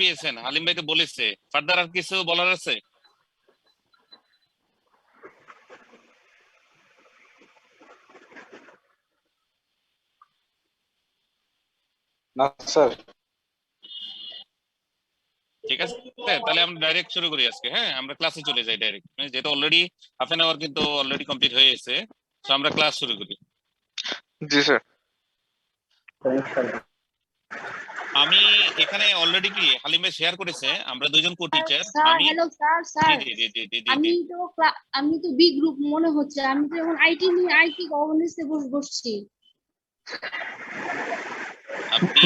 পেয়েছেন? হালিম ভাই তো বলেছে, ফার্দার আর কিছু বলার আছে? না স্যার। ঠিক আছে, তাহলে আমরা ডাইরেক্ট শুরু করি আজকে। হ্যাঁ, আমরা ক্লাসে চলে যাই ডাইরেক্ট, যেহেতু অলরেডি হাফ এন আওয়ার কিন্তু অলরেডি কমপ্লিট হয়ে গেছে। তো আমরা ক্লাস শুরু করি। জি স্যার। আমি এখানে অলরেডি কি হালিম ভাই শেয়ার করেছে, আমরা দুইজন কো টিচার। স্যার আমি হ্যালো স্যার স্যার জি জি জি জি জি আমি জি তো আমি তো বি গ্রুপ মনে হচ্ছে, আমি তো এখন আইটি গভর্নেন্সে বসছি। আপনি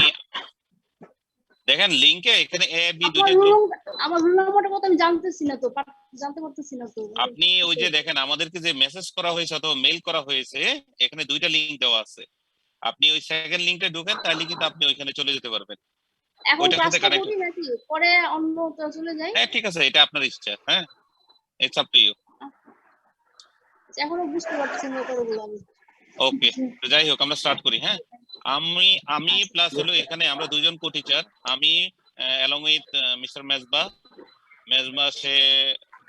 দেখেন লিংকে এখানে এ বি আমার দুইটা গ্রুপ। আমার রোল নাম্বারটা কত আমি জানতে পারতেছি না তো। আপনি ওই যে দেখেন আমাদেরকে যে মেসেজ করা হয়েছে অথবা মেইল করা হয়েছে, এখানে দুইটা লিংক দেওয়া আছে। আপনি ওই সেকেন্ড লিংকটা ঢোকেন, তাহলে কিন্তু আপনি ওইখানে চলে যেতে পারবেন। এখন ওইটার সাথে ক্লাসটা কানেক্ট। করি নাকি পরে অন্য চলে যাই? হ্যাঁ ঠিক আছে, এটা আপনার ইচ্ছা। হ্যাঁ, ইটস আপ টু ইউ। এখনো বুঝতে পারতেছি না কতগুলো আমি। ওকে, তো যাই হোক আমরা স্টার্ট করি। হ্যাঁ, আমি আমি প্লাস হলো এখানে আমরা দুইজন কো টিচার। আমি অ্যালং উইথ মিস্টার মেজবা সে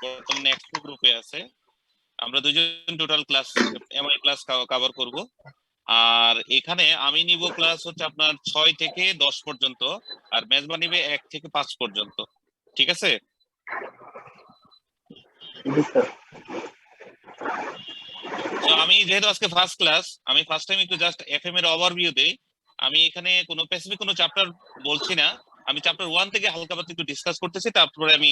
বর্তমানে এক্সপো গ্রুপে আছে। আমরা দুইজন total class MI class cover করব। আর এখানে আমি নিব ক্লাস হচ্ছে আপনার 6 থেকে 10 পর্যন্ত, আর মেজবা নিবে 1 থেকে 5 পর্যন্ত। ঠিক আছে? তো আমি যেহেতু আজকে ফার্স্ট ক্লাস, আমি ফার্স্ট টাইম একটু জাস্ট এফএম এর ওভারভিউ দেই। আমি এখানে কোনো স্পেসিফিক কোনো চ্যাপ্টার বলছি না, আমি চ্যাপ্টার 1 থেকে হালকা পাতলা একটু ডিসকাস করতেছি, তারপরে আমি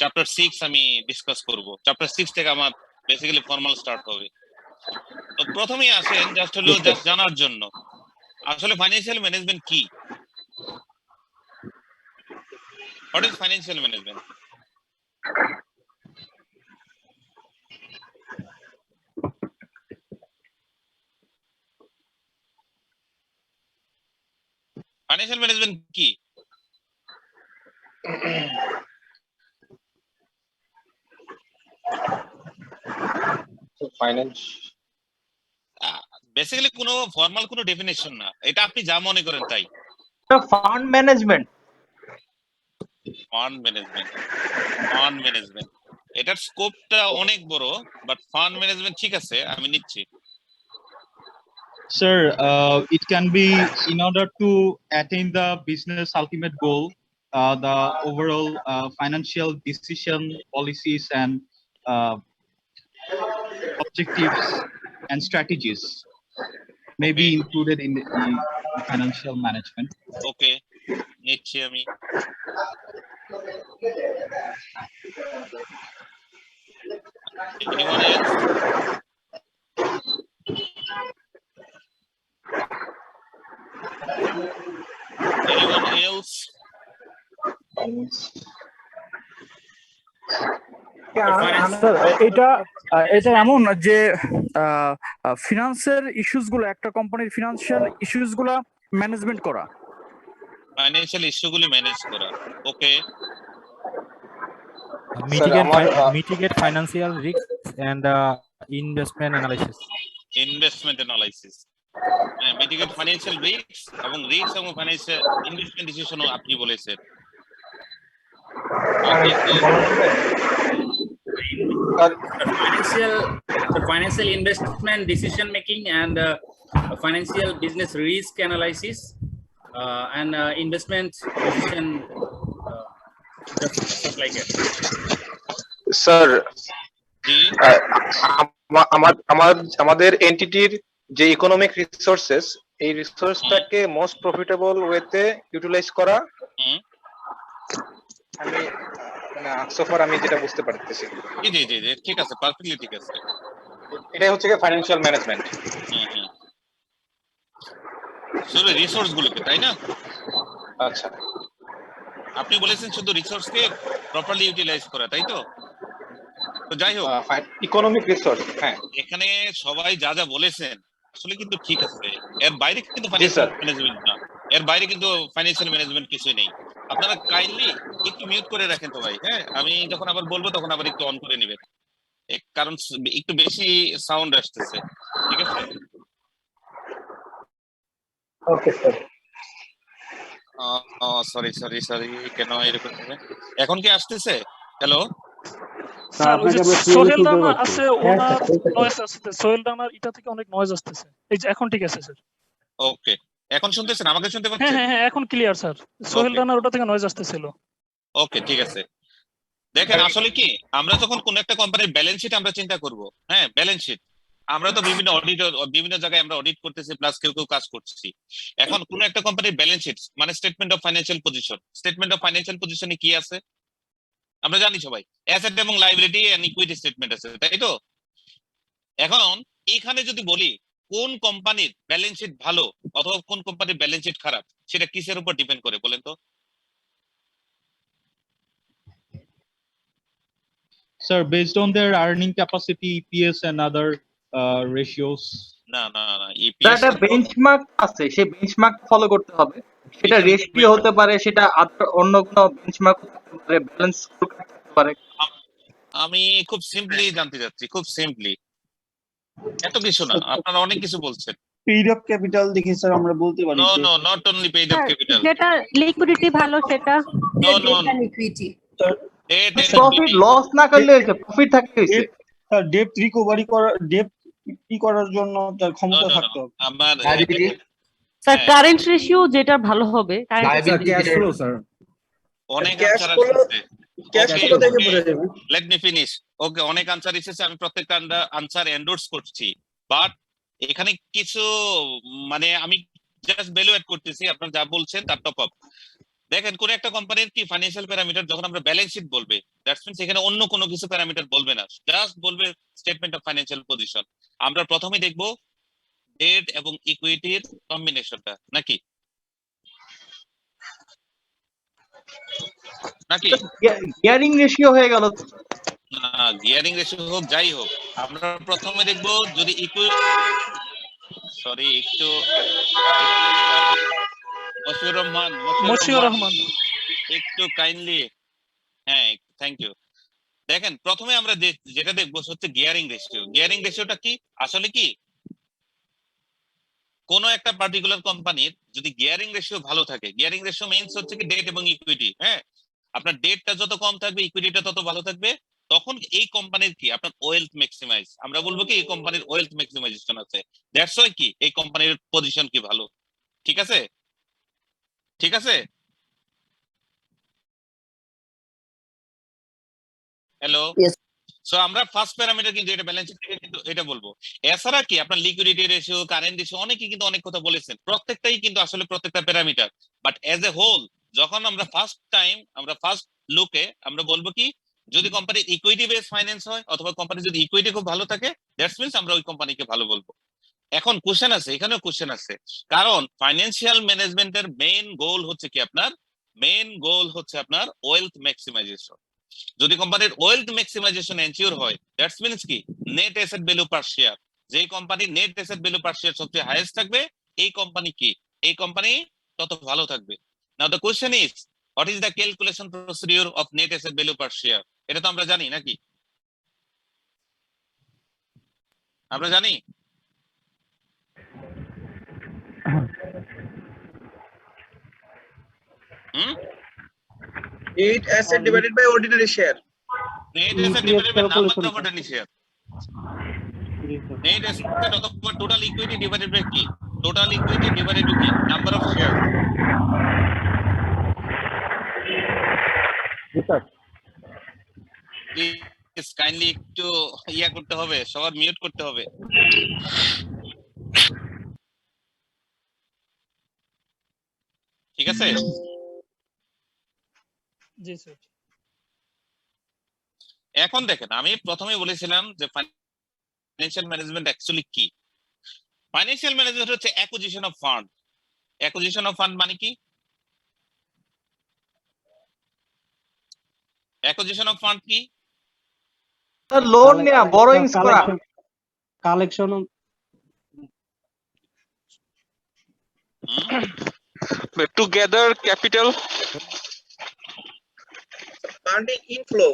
চ্যাপ্টার 6 আমি ডিসকাস করব। চ্যাপ্টার 6 থেকে আমার বেসিক্যালি ফর্মাল স্টার্ট হবে। তো প্রথমেই আসেন জাস্ট হলো জাস্ট জানার জন্য, আসলে ফাইন্যান্সিয়াল ম্যানেজমেন্ট কি? What is financial management? Financial management কি? ফাইন্যান্স বেসিক্যালি কোনো ফর্মাল কোনো ডেফিনেশন না, এটা আপনি যা মনে করেন তাই। Fund management. ফান্ড ম্যানেজমেন্ট এটার স্কোপটা অনেক বড়, বাট ফান্ড ম্যানেজমেন্ট ঠিক আছে, আমি নিচ্ছি। Sir, it can be in order to attain the business ultimate goal, the overall financial decision, policies, and objectives and strategies may be included in the financial management. ওকে, নিচ্ছি আমি। Anyone else? Anyone else? এটা এমন যে ফিনান্সের issues গুলো, একটা কোম্পানির financial issues গুলো management করা, ফাইন্যান্সিয়াল ইস্যুগুলি ম্যানেজ করা। ওকে, mitigate financial risks and investment analysis. Investment analysis. হ্যাঁ, মিটিগেট ফাইন্যান্সিয়াল রিস্ক এবং রিস্ক এবং ফাইন্যান্সিয়াল ইনভেস্টমেন্ট ডিসিশনও আপনি বলেছেন। Financial investment decision making and financial business risk analysis and investment decision just like it. Sir, আমাদের এন্টিটির যে economic resources, এই রিসোর্সটাকে most profitable ওয়েতে utilise করা। আমি সোফার আমি যেটা বুঝতে পারতেছি। জি জি জি জি, ঠিক আছে, পারফেক্টলি ঠিক আছে। এটাই হচ্ছে ফাইন্যান্সিয়াল ম্যানেজমেন্ট। শুধু রিসোর্স গুলোকে, তাই না? আচ্ছা, আপনি বলেছেন শুধু রিসোর্সকে প্রপারলি ইউটিলাইজ করা, তাই তো? তো যাই হোক, ইকোনমিক রিসোর্স, হ্যাঁ, এখানে সবাই যা যা বলেছেন আসলে কিন্তু ঠিক আছে। এর বাইরে কিন্তু ফাইন্যান্সিয়াল ম্যানেজমেন্ট না, এর বাইরে কিন্তু ফাইন্যান্সিয়াল ম্যানেজমেন্ট কিছুই নেই। আপনারা কাইন্ডলি একটু মিউট করে রাখেন তো ভাই। হ্যাঁ, আমি যখন আবার বলবো তখন আবার একটু অন করে নেবেন, কারণ একটু বেশি সাউন্ড আসতেছে। ঠিক আছে? Okay sir. Sorry sorry sorry, কেন এরকম হবে? এখন কি আসতেছে? হ্যালো, স্যার ওই যে সোহেল রানা আছে ওনার নয়েজ আসছে, সোহেল রানার এটা থেকে অনেক নয়েজ আসতেছে। এই যে এখন ঠিক আছে স্যার। ওকে, এখন শুনতেছেন? আমাকে শুনতে হ্যাঁ পাচ্ছেন? হ্যাঁ হ্যাঁ এখন ক্লিয়ার স্যার। সোহেল Okay. রানার ওটা থেকে নয়েজ আসতেছিল। ওকে, ঠিক আছে। দেখেন আসলে কি, আমরা যখন কোন একটা কোম্পানির ব্যালেন্স শিট আমরা চিন্তা করব, হ্যাঁ ব্যালেন্স শিট, আমরা তো বিভিন্ন অডিটর বিভিন্ন জায়গায় আমরা অডিট করতেছি, প্লাস কেউ কেউ কাজ করতেছি। এখন কোন একটা কোম্পানির ব্যালেন্স শিট মানে statement of financial position, statement of financial পজিশনে কি আছে আমরা জানি সবাই, অ্যাসেট এবং লাইবিলিটি এন্ড ইকুইটি স্টেটমেন্ট আছে, তাই তো? এখন এইখানে যদি বলি কোন কোম্পানির ব্যালেন্স শিট ভালো অথবা কোন কোম্পানির ব্যালেন্স শিট খারাপ, সেটা কিসের উপর ডিপেন্ড করে বলেন তো? Sir, based on their earning capacity, EPS and other ratios. না না না, স্যার ইপিএস একটা বেঞ্চমার্ক আছে, সেই বেঞ্চমার্ক ফলো করতে হবে। সেটা কিসের রেশিও হতে পারে, সেটা অন্য কোনো বেঞ্চমার্ক হতে পারে, ব্যালেন্স থাকতে পারে। আমি খুব সিম্পলি জানতে চাচ্ছি, খুব সিম্পলি, এত কিছু না, আপনারা অনেক কিছু বলছেন। পেইড আপ ক্যাপিটাল দেখে স্যার আমরা বলতে পারি নো যে no, not only paid up capital, যেটা লিকুইডিটি ভালো সেটা নো নো, প্রফিট লস না করলে হয়েছে, প্রফিট থাকলে হয়েছে। স্যার ডেপ্ট রিকভারি করার করার জন্য তার ক্ষমতা থাকতে হবে। আমার স্যার কারেন্ট রেশিও যেটা ভালো হবে, ক্যাশ ফ্লো স্যার অনেক আনসার আসছে, ক্যাশ ফ্লো দেখে বোঝা যাবে। Let me finish. ওকে, অনেক আনসার এসেছে, আমি প্রত্যেকটা আনসার এন্ডোর্স করছি, বাট এখানে কিছু মানে আমি জাস্ট ভ্যালুয়েট করতেছি, আপনারা যা বলছেন তার টপ আপ। দেখেন কোন একটা কোম্পানির কি ফাইন্যান্সিয়াল প্যারামিটার যখন আমরা ব্যালেন্স শিট বলবে, দ্যাটস মিন্স এখানে অন্য কোনো কিছু প্যারামিটার বলবে না, জাস্ট বলবে স্টেটমেন্ট অফ ফাইন্যান্সিয়াল পজিশন। আমরা প্রথমে দেখব ডেট এবং ইকুইটির কম্বিনেশনটা, নাকি নাকি গিয়ারিং রেশিও হয়ে গেল। না, গিয়ারিং রেশিও হোক যাই হোক, আমরা প্রথমে দেখব যদি সরি একটু মশিউর রহমান একটু কাইন্ডলি, হ্যাঁ থ্যাংক ইউ। দেখেন প্রথমে আমরা যেটা দেখবো হচ্ছে গিয়ারিং রেশিও। গিয়ারিং রেশিওটা কি আসলে কি, কোন একটা পার্টিকুলার কোম্পানির যদি গিয়ারিং রেশিও ভালো থাকে, গিয়ারিং রেশিও মিন্স হচ্ছে কি ডেট এবং ইকুইটি, হ্যাঁ আপনার ডেটটা যত কম থাকবে ইকুইটিটা তত ভালো থাকবে, তখন এই কোম্পানির কি আপনার ওয়েলথ ম্যাক্সিমাইজ, আমরা বলবো কি এই কোম্পানির ওয়েলথ ম্যাক্সিমাইজেশন আছে, দ্যাটস ওয়াই কি এই কোম্পানির পজিশন কি ভালো। ঠিক আছে, ঠিক আছে। হ্যালো, সো আমরা ফার্স্ট প্যারামিটার কিন্তু এটা ব্যালেন্স শিট থেকে কিন্তু এটা বলবো। এছাড়া কি আপনার লিকুইডিটি রেশিও, কারেন্ট রেশিও, অনেকে কিন্তু অনেক কথা বলেছেন, প্রত্যেকটাই কিন্তু আসলে প্রত্যেকটা parameter, but as a whole যখন আমরা ফার্স্ট লুকে আমরা বলবো কি যদি কোম্পানির ইকুইটি বেস ফাইন্যান্স হয় অথবা কোম্পানি যদি ইকুইটি খুব ভালো থাকে, দ্যাটস মিন্স আমরা ওই কোম্পানিকে ভালো বলবো। এখন কোশ্চেন আছে, এখানেও কোশ্চেন আছে, কারণ ফাইন্যান্সিয়াল ম্যানেজমেন্টের মেইন গোল হচ্ছে কি আপনার ওয়েলথ ম্যাক্সিমাইজেশন। যদি কোম্পানির ওয়েলথ ম্যাক্সিমাইজেশন এনশিওর হয়, দ্যাটস মিন্স কি net asset value per share, যেই কোম্পানির net asset value per share সবচেয়ে হাইয়েস্ট থাকবে এই কোম্পানি তত ভালো থাকবে। Now the question is what is the calculation procedure of net asset value per share? এটা তো আমরা জানি নাকি, আমরা জানি Net asset divided by ordinary share. Net asset divided by number of ordinary share, net asset অথবা total equity divided by কি, total equity divided by কি number of share. Please kindly একটু করতে হবে, সবার মিউট করতে হবে। ঠিক আছে, জি স্যার। এখন দেখেন আমি প্রথমে বলেছিলাম যে ফাইন্যান্সিয়াল ম্যানেজমেন্ট অ্যাকচুয়ালি কি। ফাইন্যান্সিয়াল ম্যানেজমেন্ট হচ্ছে acquisition of fund. Acquisition of fund মানে কি? অ্যাকুইজিশন অফ ফান্ড কি? লোন নেওয়া, বরোইংস করা, collection to gather capital, funding inflow.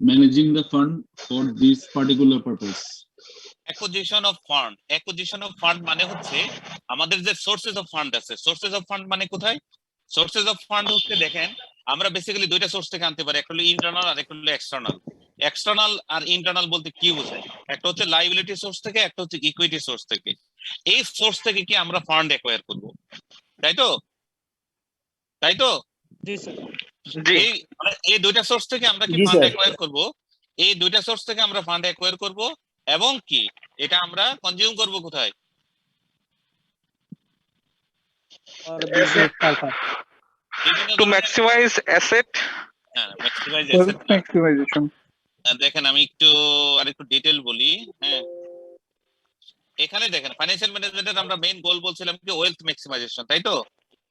Managing the fund for this particular purpose. Acquisition of fund মানে হচ্ছে আমাদের যে সোর্সেস অফ ফান্ড আছে, সোর্সেস অফ ফান্ড মানে কোথায়? সোর্সেস অফ ফান্ড হচ্ছে দেখেন আমরা বেসিক্যালি দুইটা সোর্স থেকে আনতে পারি, একটা হলো ইন্টারনাল আর একটা হলো এক্সটার্নাল। এক্সটার্নাল আর ইন্টারনাল বলতে কি বোঝায়? একটা হচ্ছে লাইবিলিটি সোর্স থেকে, একটা হচ্ছে ইকুইটি সোর্স থেকে। এই সোর্স থেকে কি আমরা ফান্ড অ্যাকোয়ার করব, তাই তো? তাই তো জি স্যার। এই দুইটা সোর্স থেকে আমরা কি জি, ফান্ড স্যার। অ্যাকোয়ার করব? এই দুইটা সোর্স থেকে আমরা ফান্ড অ্যাকোয়ার করব এবং কি এটা আমরা কনজিউম করব কোথায়? To maximize asset. ম্যাক্সিমাইজেশন। দেখেন আমি একটু আরেকটু ডিটেইল বলি। হ্যাঁ, এখানে দেখেন ফাইন্যান্সিয়াল ম্যানেজমেন্টের আমরা মেইন গোল বলছিলাম কি ওয়েলথ ম্যাক্সিমাইজেশন, তাই তো?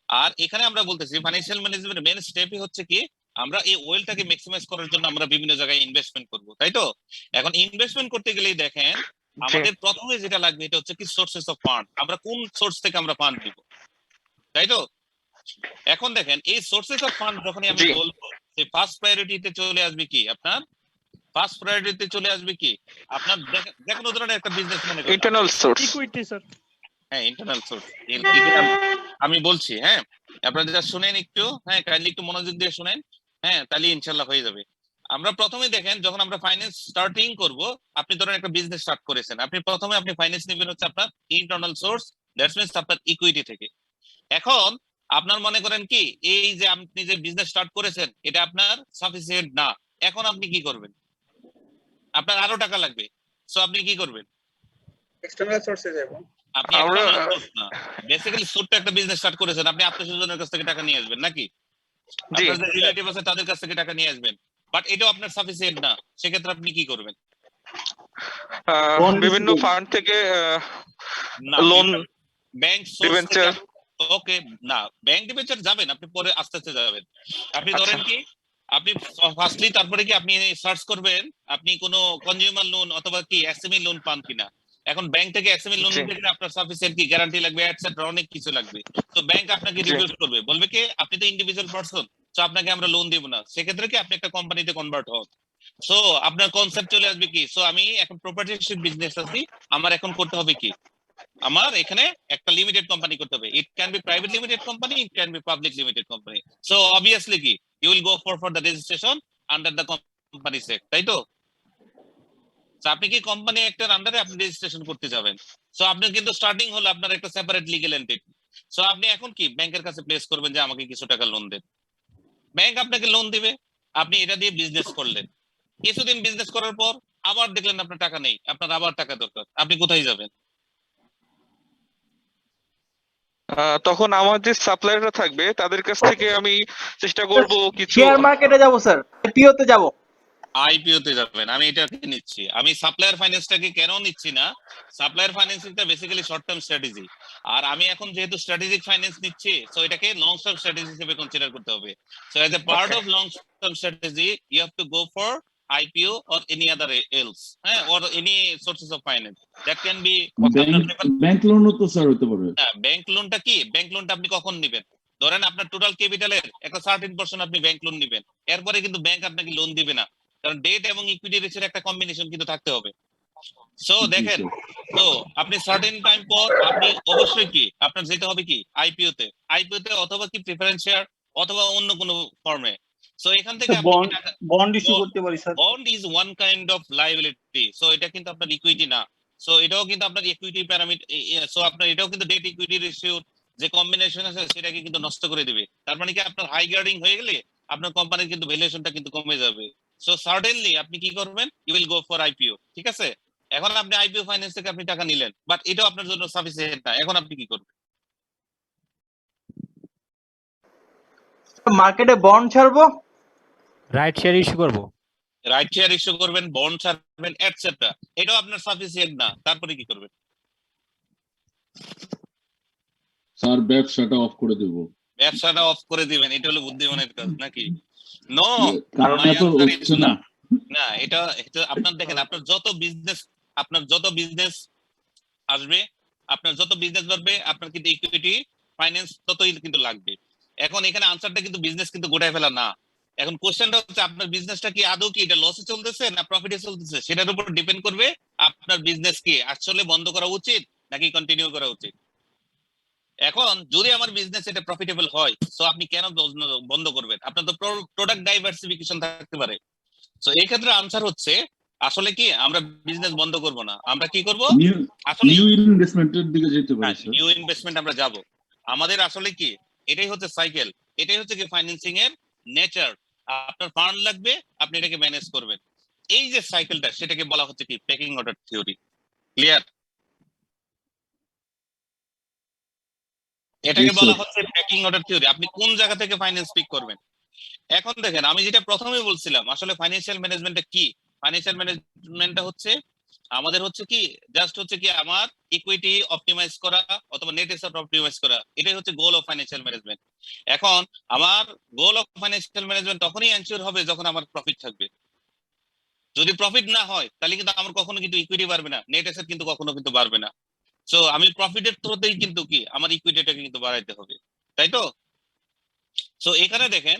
আর এখানে আমরা বলতেছি ফাইন্যান্সিয়াল ম্যানেজমেন্টের মেইন স্টেপই হচ্ছে কি আমরা এই ওয়েলথটাকে ম্যাক্সিমাইজ করার জন্য আমরা বিভিন্ন জায়গায় ইনভেস্টমেন্ট করব, তাই তো? এখন ইনভেস্টমেন্ট করতে গেলেই দেখেন আমাদের প্রথমে যেটা লাগবে এটা হচ্ছে কি সোর্সেস অফ ফান্ড। আমরা কোন সোর্স থেকে আমরা ফান্ড নিব, তাই তো? এখন দেখেন এই সোর্সেস অফ ফান্ড যখনই আমি বলবো সেই ফার্স্ট প্রায়োরিটিতে চলে আসবে কি আপনার? ফার্স্ট প্রায়োরিটিতে চলে আসবে কি আপনার? দেখেন ধরনের একটা বিজনেস মনে করেন ইন্টারনাল সোর্স। Equity sir. হ্যাঁ, ইন্টারনাল সোর্স। আমি বলছি, হ্যাঁ আপনারা যা শুনেন একটু, হ্যাঁ কাইন্ডলি একটু মনোযোগ দিয়ে শুনেন, হ্যাঁ তাহলে ইনশাআল্লাহ হয়ে যাবে। আমরা প্রথমে দেখেন যখন আমরা ফাইন্যান্স স্টার্টিং করব, আপনি ধরেন একটা বিজনেস স্টার্ট করেছেন, আপনি প্রথমে আপনি ফাইন্যান্স নেবেন হচ্ছে আপনার ইন্টারনাল সোর্স, দ্যাটস মিন্স আপনার ইকুইটি থেকে। এখন আপনার মনে করেন কি এই যে আপনি যে বিজনেস স্টার্ট করেছেন এটা আপনার সাফিসিয়েন্ট না, এখন আপনি কি করবেন? আপনার আরো টাকা লাগবে, সো আপনি কি করবেন? এক্সটার্নাল সোর্সে যাব। আপনি বেসিক্যালি ছোট্ট একটা বিজনেস স্টার্ট করেছেন, আপনি আত্মীয়স্বজনের কাছ থেকে টাকা নিয়ে আসবেন নাকি? আপনার যে রিলেটিভ আছে তাদের কাছ থেকে টাকা নিয়ে আসবেন, বাট এটাও আপনার সাফিসিয়েন্ট না, সেক্ষেত্রে আপনি কি করবেন? বিভিন্ন ফান্ড থেকে লোন, ব্যাংক ডিবেঞ্চার। ওকে, না ব্যাংক ডিবেঞ্চার যাবেন আপনি পরে আস্তে আস্তে যাবেন। আপনি ধরেন কি আপনি ফার্স্টলি তারপরে কি আপনি সার্চ করবেন আপনি কোনো কনজিউমার লোন অথবা কি এসএমই লোন পান কিনা। এখন ব্যাংক থেকে এসএমই লোন নিতে গেলে আপনার সাফিসিয়েন্ট কি গ্যারান্টি লাগবে, এটসেট্রা অনেক কিছু লাগবে। তো ব্যাংক আপনাকে রিভিউজ করবে, বলবে কি আপনি তো ইন্ডিভিজুয়াল পারসন, তো আপনাকে আমরা লোন দেব না। সেক্ষেত্রে কি আপনি একটা কোম্পানিতে কনভার্ট হন। সো আপনার কনসেপ্ট চলে আসবে কি, সো আমি এখন প্রপার্টিশিপ বিজনেস আছি, আমার এখন করতে হবে কি আমার এখানে একটা লিমিটেড কোম্পানি করতে হবে। It can be private limited company, it can be public limited company. So obviously কি you will go for the registration under the company sect, তাই তো? সো আপনি কি কোম্পানি একটার আন্ডারে আপনি রেজিস্ট্রেশন করতে যাবেন। সো আপনার কিন্তু স্টার্টিং হলো আপনার একটা সেপারেট লিগ্যাল এন্টিটি। সো আপনি এখন কি ব্যাংকের কাছে প্লেস করবেন যে আমাকে কিছু টাকা লোন দেন, ব্যাংক আপনাকে লোন দিবে, আপনি এটা দিয়ে বিজনেস করলেন। কিছুদিন বিজনেস করার পর আবার দেখলেন আপনার টাকা নেই, আপনার আবার টাকা দরকার, আপনি কোথায় যাবেন? তখন আমার যে সাপ্লায়াররা থাকবে তাদের কাছ থেকে আমি চেষ্টা করব কিছু শেয়ার মার্কেটে যাব স্যার, আইপিও তে যাব। আইপিও তে যাবেন। আমি এটাকে নিচ্ছি, আমি সাপ্লায়ার ফাইন্যান্সটাকে কেন নিচ্ছি না, সাপ্লায়ার ফাইন্যান্সিংটা বেসিক্যালি শর্ট টার্ম স্ট্র্যাটেজি, আর আমি এখন যেহেতু স্ট্র্যাটেজিক ফাইন্যান্স নিচ্ছি, সো এটাকে লং টার্ম স্ট্র্যাটেজি হিসেবে কনসিডার করতে হবে। So as a part of long term strategy you have to go for IPO or any other else, or any sources of finance that can be bank লোনও তো sir হতে পারে। Bank লোনটা কি, bank লোনটা আপনি কখন নেবেন? ধরেন আপনার টোটাল ক্যাপিটালের একটা 13% আপনি ব্যাংক লোন নেবেন, এরপরে কিন্তু ব্যাংক আপনাকে লোন দিবে না, কারণ ডেট এবং ইকুইটি রেশিওর একটা কম্বিনেশন কিন্তু থাকতে হবে। সো দেখেন, তো আপনি সার্টেন টাইম পর আপনি অবশ্যই কি আপনার যেতে হবে কি আইপিও তে অথবা কি প্রেফারেন্স শেয়ার অথবা অন্য কোনো ফর্মে। সো এখান থেকে বন্ড ইস্যু করতে পারি sir. Bond is one kind of liability, so এটা কিন্তু আপনার ইকুইটি না। সো এটাও কিন্তু আপনার ইকুইটি প্যারামিটার, সো আপনার এটাও কিন্তু ডেট ইকুইটি রেশিওর যে কম্বিনেশন আছে সেটাকে কিন্তু নষ্ট করে দিবে। তার মানে কি আপনার হাই গার্ডিং হয়ে গেলে আপনার কোম্পানির কিন্তু ভ্যালুয়েশনটা কিন্তু কমে যাবে। সো সার্টেনলি আপনি কি করবেন, you will go for IPO, ঠিক আছে? এখন আপনি আইপিও ফাইন্যান্স থেকে আপনি টাকা নিলেন, বাট এটাও আপনার জন্য সাফিসিয়েন্ট না, এখন আপনি কি করবেন? মার্কেটে বন্ড ছাড়বো, রাইট শেয়ার ইস্যু করব, রাইট শেয়ার ইস্যু করবেন, বন্ড ছাড়বেন, এটসেট্রা, এটাও আপনার সাফিসিয়েন্ট না, তারপরে কি করবেন? স্যার ব্যবসাটা অফ করে দেব। ব্যবসাটা অফ করে দিবেন, এটা হলো বুদ্ধিমানের কাজ নাকি? নো, কারণ এত হচ্ছে না। না, এটা আপনার দেখেন আপনার যত বিজনেস আসবে, আপনার যত বিজনেস বাড়বে, আপনার কিন্তু ইকুইটি ফাইন্যান্স ততই কিন্তু লাগবে। এখন এখানে আনসারটা কিন্তু বিজনেস কিন্তু গোটায় ফেলা না। এখন কোশ্চেনটা হচ্ছে আপনার বিজনেসটা কি আদৌ কি এটা লসে চলতেছে না প্রফিটে চলতেছে, সেটার উপর ডিপেন্ড করবে আপনার বিজনেস কি আসলে বন্ধ করা উচিত নাকি কন্টিনিউ করা উচিত? এখন যদি আমার বিজনেস এটা প্রফিটেবল হয়, সো আপনি কেন বন্ধ করবেন? আপনার তো প্রোডাক্ট ডাইভার্সিফিকেশন থাকতে পারে। সো এই ক্ষেত্রে আনসার হচ্ছে আসলে কি আমরা বিজনেস বন্ধ করব না, আমরা কি করব আসলে নিউ ইনভেস্টমেন্টের দিকে যেতে পারে স্যার। নিউ ইনভেস্টমেন্ট আমরা যাব। আমাদের আসলে কি এটাই হচ্ছে সাইকেল, এটাই হচ্ছে কি ফাইন্যান্সিং এর নেচার। আপনার ফান্ড লাগবে, আপনি এটাকে ম্যানেজ করবেন। এই যে সাইকেলটা সেটাকে বলা হচ্ছে কি পেকিং অর্ডার থিওরি। ক্লিয়ার? এটাকে বলা হচ্ছে পেকিং অর্ডার থিওরি। আপনি কোন জায়গা থেকে ফাইন্যান্স পিক করবেন। এখন দেখেন আমি যেটা প্রথমে বলছিলাম আসলে ফাইন্যান্সিয়াল ম্যানেজমেন্টটা কি? ফাইন্যান্সিয়াল ম্যানেজমেন্টটা হচ্ছে আমাদের হচ্ছে কি জাস্ট হচ্ছে কি আমার ইকুইটি অপটিমাইজ করা অথবা নেট অ্যাসেট অপটিমাইজ করা, এটাই হচ্ছে গোল অফ ফাইন্যান্সিয়াল ম্যানেজমেন্ট। এখন আমার গোল অফ ফাইন্যান্সিয়াল ম্যানেজমেন্ট তখনই এনশিওর হবে যখন আমার প্রফিট থাকবে। যদি প্রফিট না হয় তাহলে কিন্তু আমার কখনো কিন্তু ইকুইটি বাড়বে না, নেট অ্যাসেট কিন্তু কখনো কিন্তু বাড়বে না। সো আমি প্রফিটের থ্রুতেই কিন্তু কি আমার ইকুইটিটাকে কিন্তু বাড়াইতে হবে, তাই তো? সো এখানে দেখেন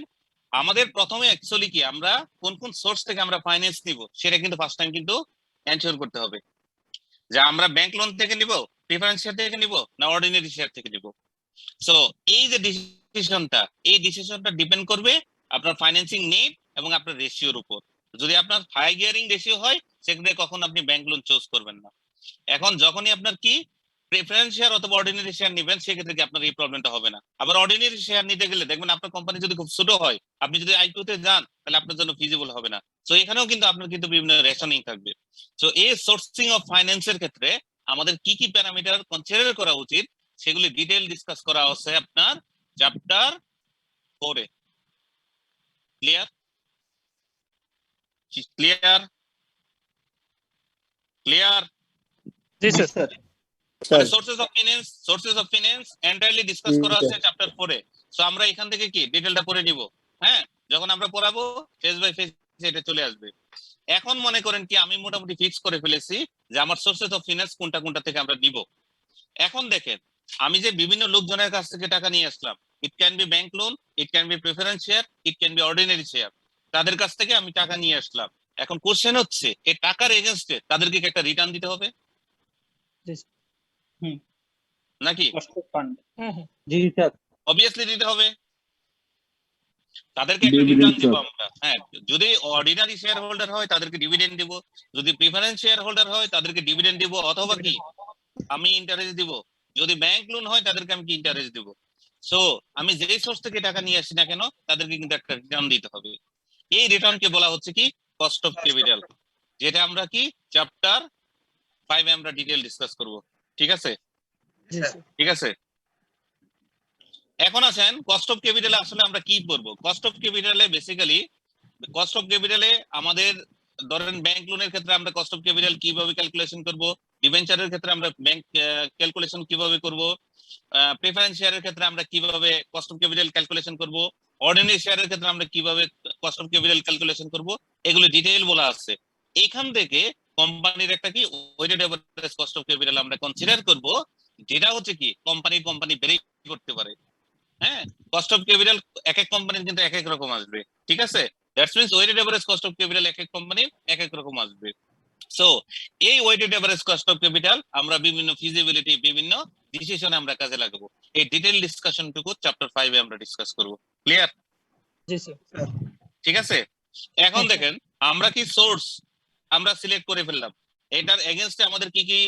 আমাদের প্রথমে অ্যাকচুয়ালি কি আমরা কোন কোন সোর্স থেকে আমরা ফাইন্যান্স নিব সেটা কিন্তু ফার্স্ট টাইম কিন্তু এনশিওর করতে হবে যে আমরা ব্যাংক লোন থেকে নিব, প্রিফারেন্স শেয়ার থেকে নিব না অর্ডিনারি শেয়ার থেকে নিব। সো এই যে ডিসিশনটা ডিপেন্ড করবে আপনার ফাইন্যান্সিং নিড এবং আপনার রেশিওর উপর। যদি আপনার হাই গিয়ারিং রেশিও হয় সেক্ষেত্রে কখন আপনি ব্যাংক লোন চুজ করবেন না। এখন যখনই আপনার কি প্রেফারেন্স শেয়ার অথবা অর্ডিনারি শেয়ার নেবেন সেক্ষেত্রে কি আপনার এই প্রবলেমটা হবে না। আবার অর্ডিনারি শেয়ার নিতে গেলে দেখবেন আপনার কোম্পানি যদি খুব ছোট হয়, আপনি যদি আইপিও তে যান তাহলে আপনার জন্য ফিজিবল হবে না। সো এখানেও কিন্তু আপনার কিন্তু বিভিন্ন রেশনিং থাকবে। সো এই সোর্সিং অফ ফাইন্যান্সের ক্ষেত্রে আমাদের কি কি প্যারামিটার কনসিডার করা উচিত সেগুলি ডিটেইল ডিসকাস করা আছে আপনার চ্যাপ্টার 4 এ। ক্লিয়ার? ক্লিয়ার? ক্লিয়ার? জি sir. Sources of finance entirely discuss করা আছে চ্যাপ্টার 4 এ। সো আমরা এখান থেকে কি ডিটেইলটা পড়ে নিব। হ্যাঁ, যখন আমরা পড়াবো ফেজ বাই ফেজ এটা চলে আসবে। এখন মনে করেন কি আমি মোটামুটি ফিক্স করে ফেলেছি যে আমার সোর্সেস অফ ফিনান্স কোনটা কোনটা থেকে আমরা নিব। এখন দেখেন আমি যে বিভিন্ন লোকজনের কাছ থেকে টাকা নিয়ে আসলাম, it can be bank loan, it can be preference share, it can be ordinary share, তাদের কাছ থেকে আমি টাকা নিয়ে আসলাম। এখন কোশ্চেন হচ্ছে এই টাকার এগেইনস্টে তাদেরকে কি একটা রিটার্ন দিতে হবে নাকি? জি স্যার, অবভিয়াসলি দিতে হবে, তাদেরকে একটা রিটার্ন দিব আমরা। হ্যাঁ, যদি অর্ডিনারি শেয়ার হোল্ডার হয় তাদেরকে ডিভিডেন্ড দিব, যদি প্রিফারেন্স শেয়ার হোল্ডার হয় তাদেরকে ডিভিডেন্ড দিব অথবা কি আমি ইন্টারেস্ট দিব, যদি ব্যাংক লোন হয় তাদেরকে আমি কি ইন্টারেস্ট দিব। সো আমি যেই সোর্স থেকে টাকা নিয়ে আসি না কেন তাদেরকে কিন্তু একটা রিটার্ন দিতে হবে। এই রিটার্নকে বলা হচ্ছে কি কস্ট অফ ক্যাপিটাল, যেটা আমরা কি চ্যাপ্টার 5 এ আমরা ডিটেইল ডিসকাস করব। ঠিক আছে? ঠিক আছে, এখন আসেন কস্ট অফ ক্যাপিটালে আসলে আমরা কি করব। কস্ট অফ ক্যাপিটালে বেসিক্যালি কস্ট অফ ক্যাপিটালে আমাদের ধরেন ব্যাংক লোনের ক্ষেত্রে আমরা কস্ট অফ ক্যাপিটাল কিভাবে ক্যালকুলেশন করব, ডিবেঞ্চারের ক্ষেত্রে আমরা ব্যাংক ক্যালকুলেশন কিভাবে করব, প্রেফারেন্স শেয়ারের ক্ষেত্রে আমরা কিভাবে কস্ট অফ ক্যাপিটাল ক্যালকুলেশন করব, অর্ডিনারি শেয়ারের ক্ষেত্রে আমরা কিভাবে কস্ট অফ ক্যাপিটাল ক্যালকুলেশন করব, এগুলো ডিটেইল বলা আছে। এখান থেকে কোম্পানির একটা কি weighted average cost of capital আমরা কনসিডার করব, যেটা হচ্ছে কি কোম্পানি ভেরি করতে পারে। হ্যাঁ, কস্ট অফ ক্যাপিটাল এক এক কোম্পানির কিন্তু এক এক রকম আসবে। ঠিক আছে, that's means weighted average cost of capital এক এক কোম্পানির এক এক রকম আসবে। সো এই weighted average cost of capital আমরা বিভিন্ন ফিজিবিলিটি বিভিন্ন ডিসিশনে আমরা কাজে লাগাবো। এই ডিটেইল ডিসকাশনটুকু চ্যাপ্টার 5 এ আমরা ডিসকাস করব। ক্লিয়ার? জি স্যার। ঠিক আছে, এখন দেখেন আমরা কি সোর্স আমরা সিলেক্ট করে ফেললাম, এটার এগেইনস্টে আমাদের কি কি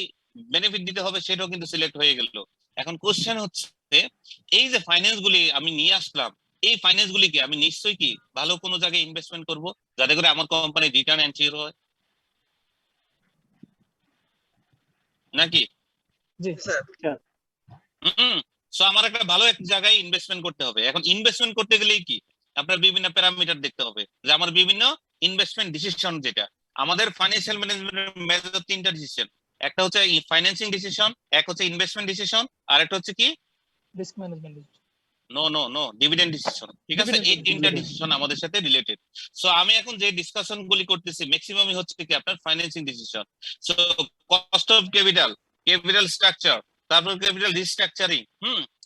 বেনিফিট দিতে হবে সেটাও কিন্তু সিলেক্ট হয়ে গেল। এখন কোশ্চেন হচ্ছে এই যে ফাইন্যান্স গুলি আমি নিয়ে আসলাম, এই ফাইন্যান্স গুলিকে আমি নিশ্চয়ই কি ভালো কোনো জায়গায় ইনভেস্টমেন্ট করব যাতে করে আমার কোম্পানির রিটার্ন এনশিওর হয় নাকি? জি স্যার। সো আমার একটা ভালো এক জায়গায় ইনভেস্টমেন্ট করতে হবে। এখন ইনভেস্টমেন্ট করতে গেলেই কি আপনার বিভিন্ন প্যারামিটার দেখতে হবে, যে আমার বিভিন্ন ইনভেস্টমেন্ট ডিসিশন, যেটা আমাদের ফাইন্যান্সিয়াল ম্যানেজমেন্টের মেজর 3টা ডিসিশন, একটা হচ্ছে ফাইন্যান্সিং ডিসিশন, এক হচ্ছে ইনভেস্টমেন্ট ডিসিশন, আর একটা হচ্ছে কি risk management. No dividend decision. ঠিক আছে, এই 3টা ডিসিশন আমাদের সাথে রিলেটেড। সো আমি এখন যে ডিসকাশন গুলি করতেছি ম্যাক্সিমামই হচ্ছে কি আপনার financing decision. So cost of capital, capital structure, তারপর ক্যাপিটাল রিস্ট্রাকচারিং,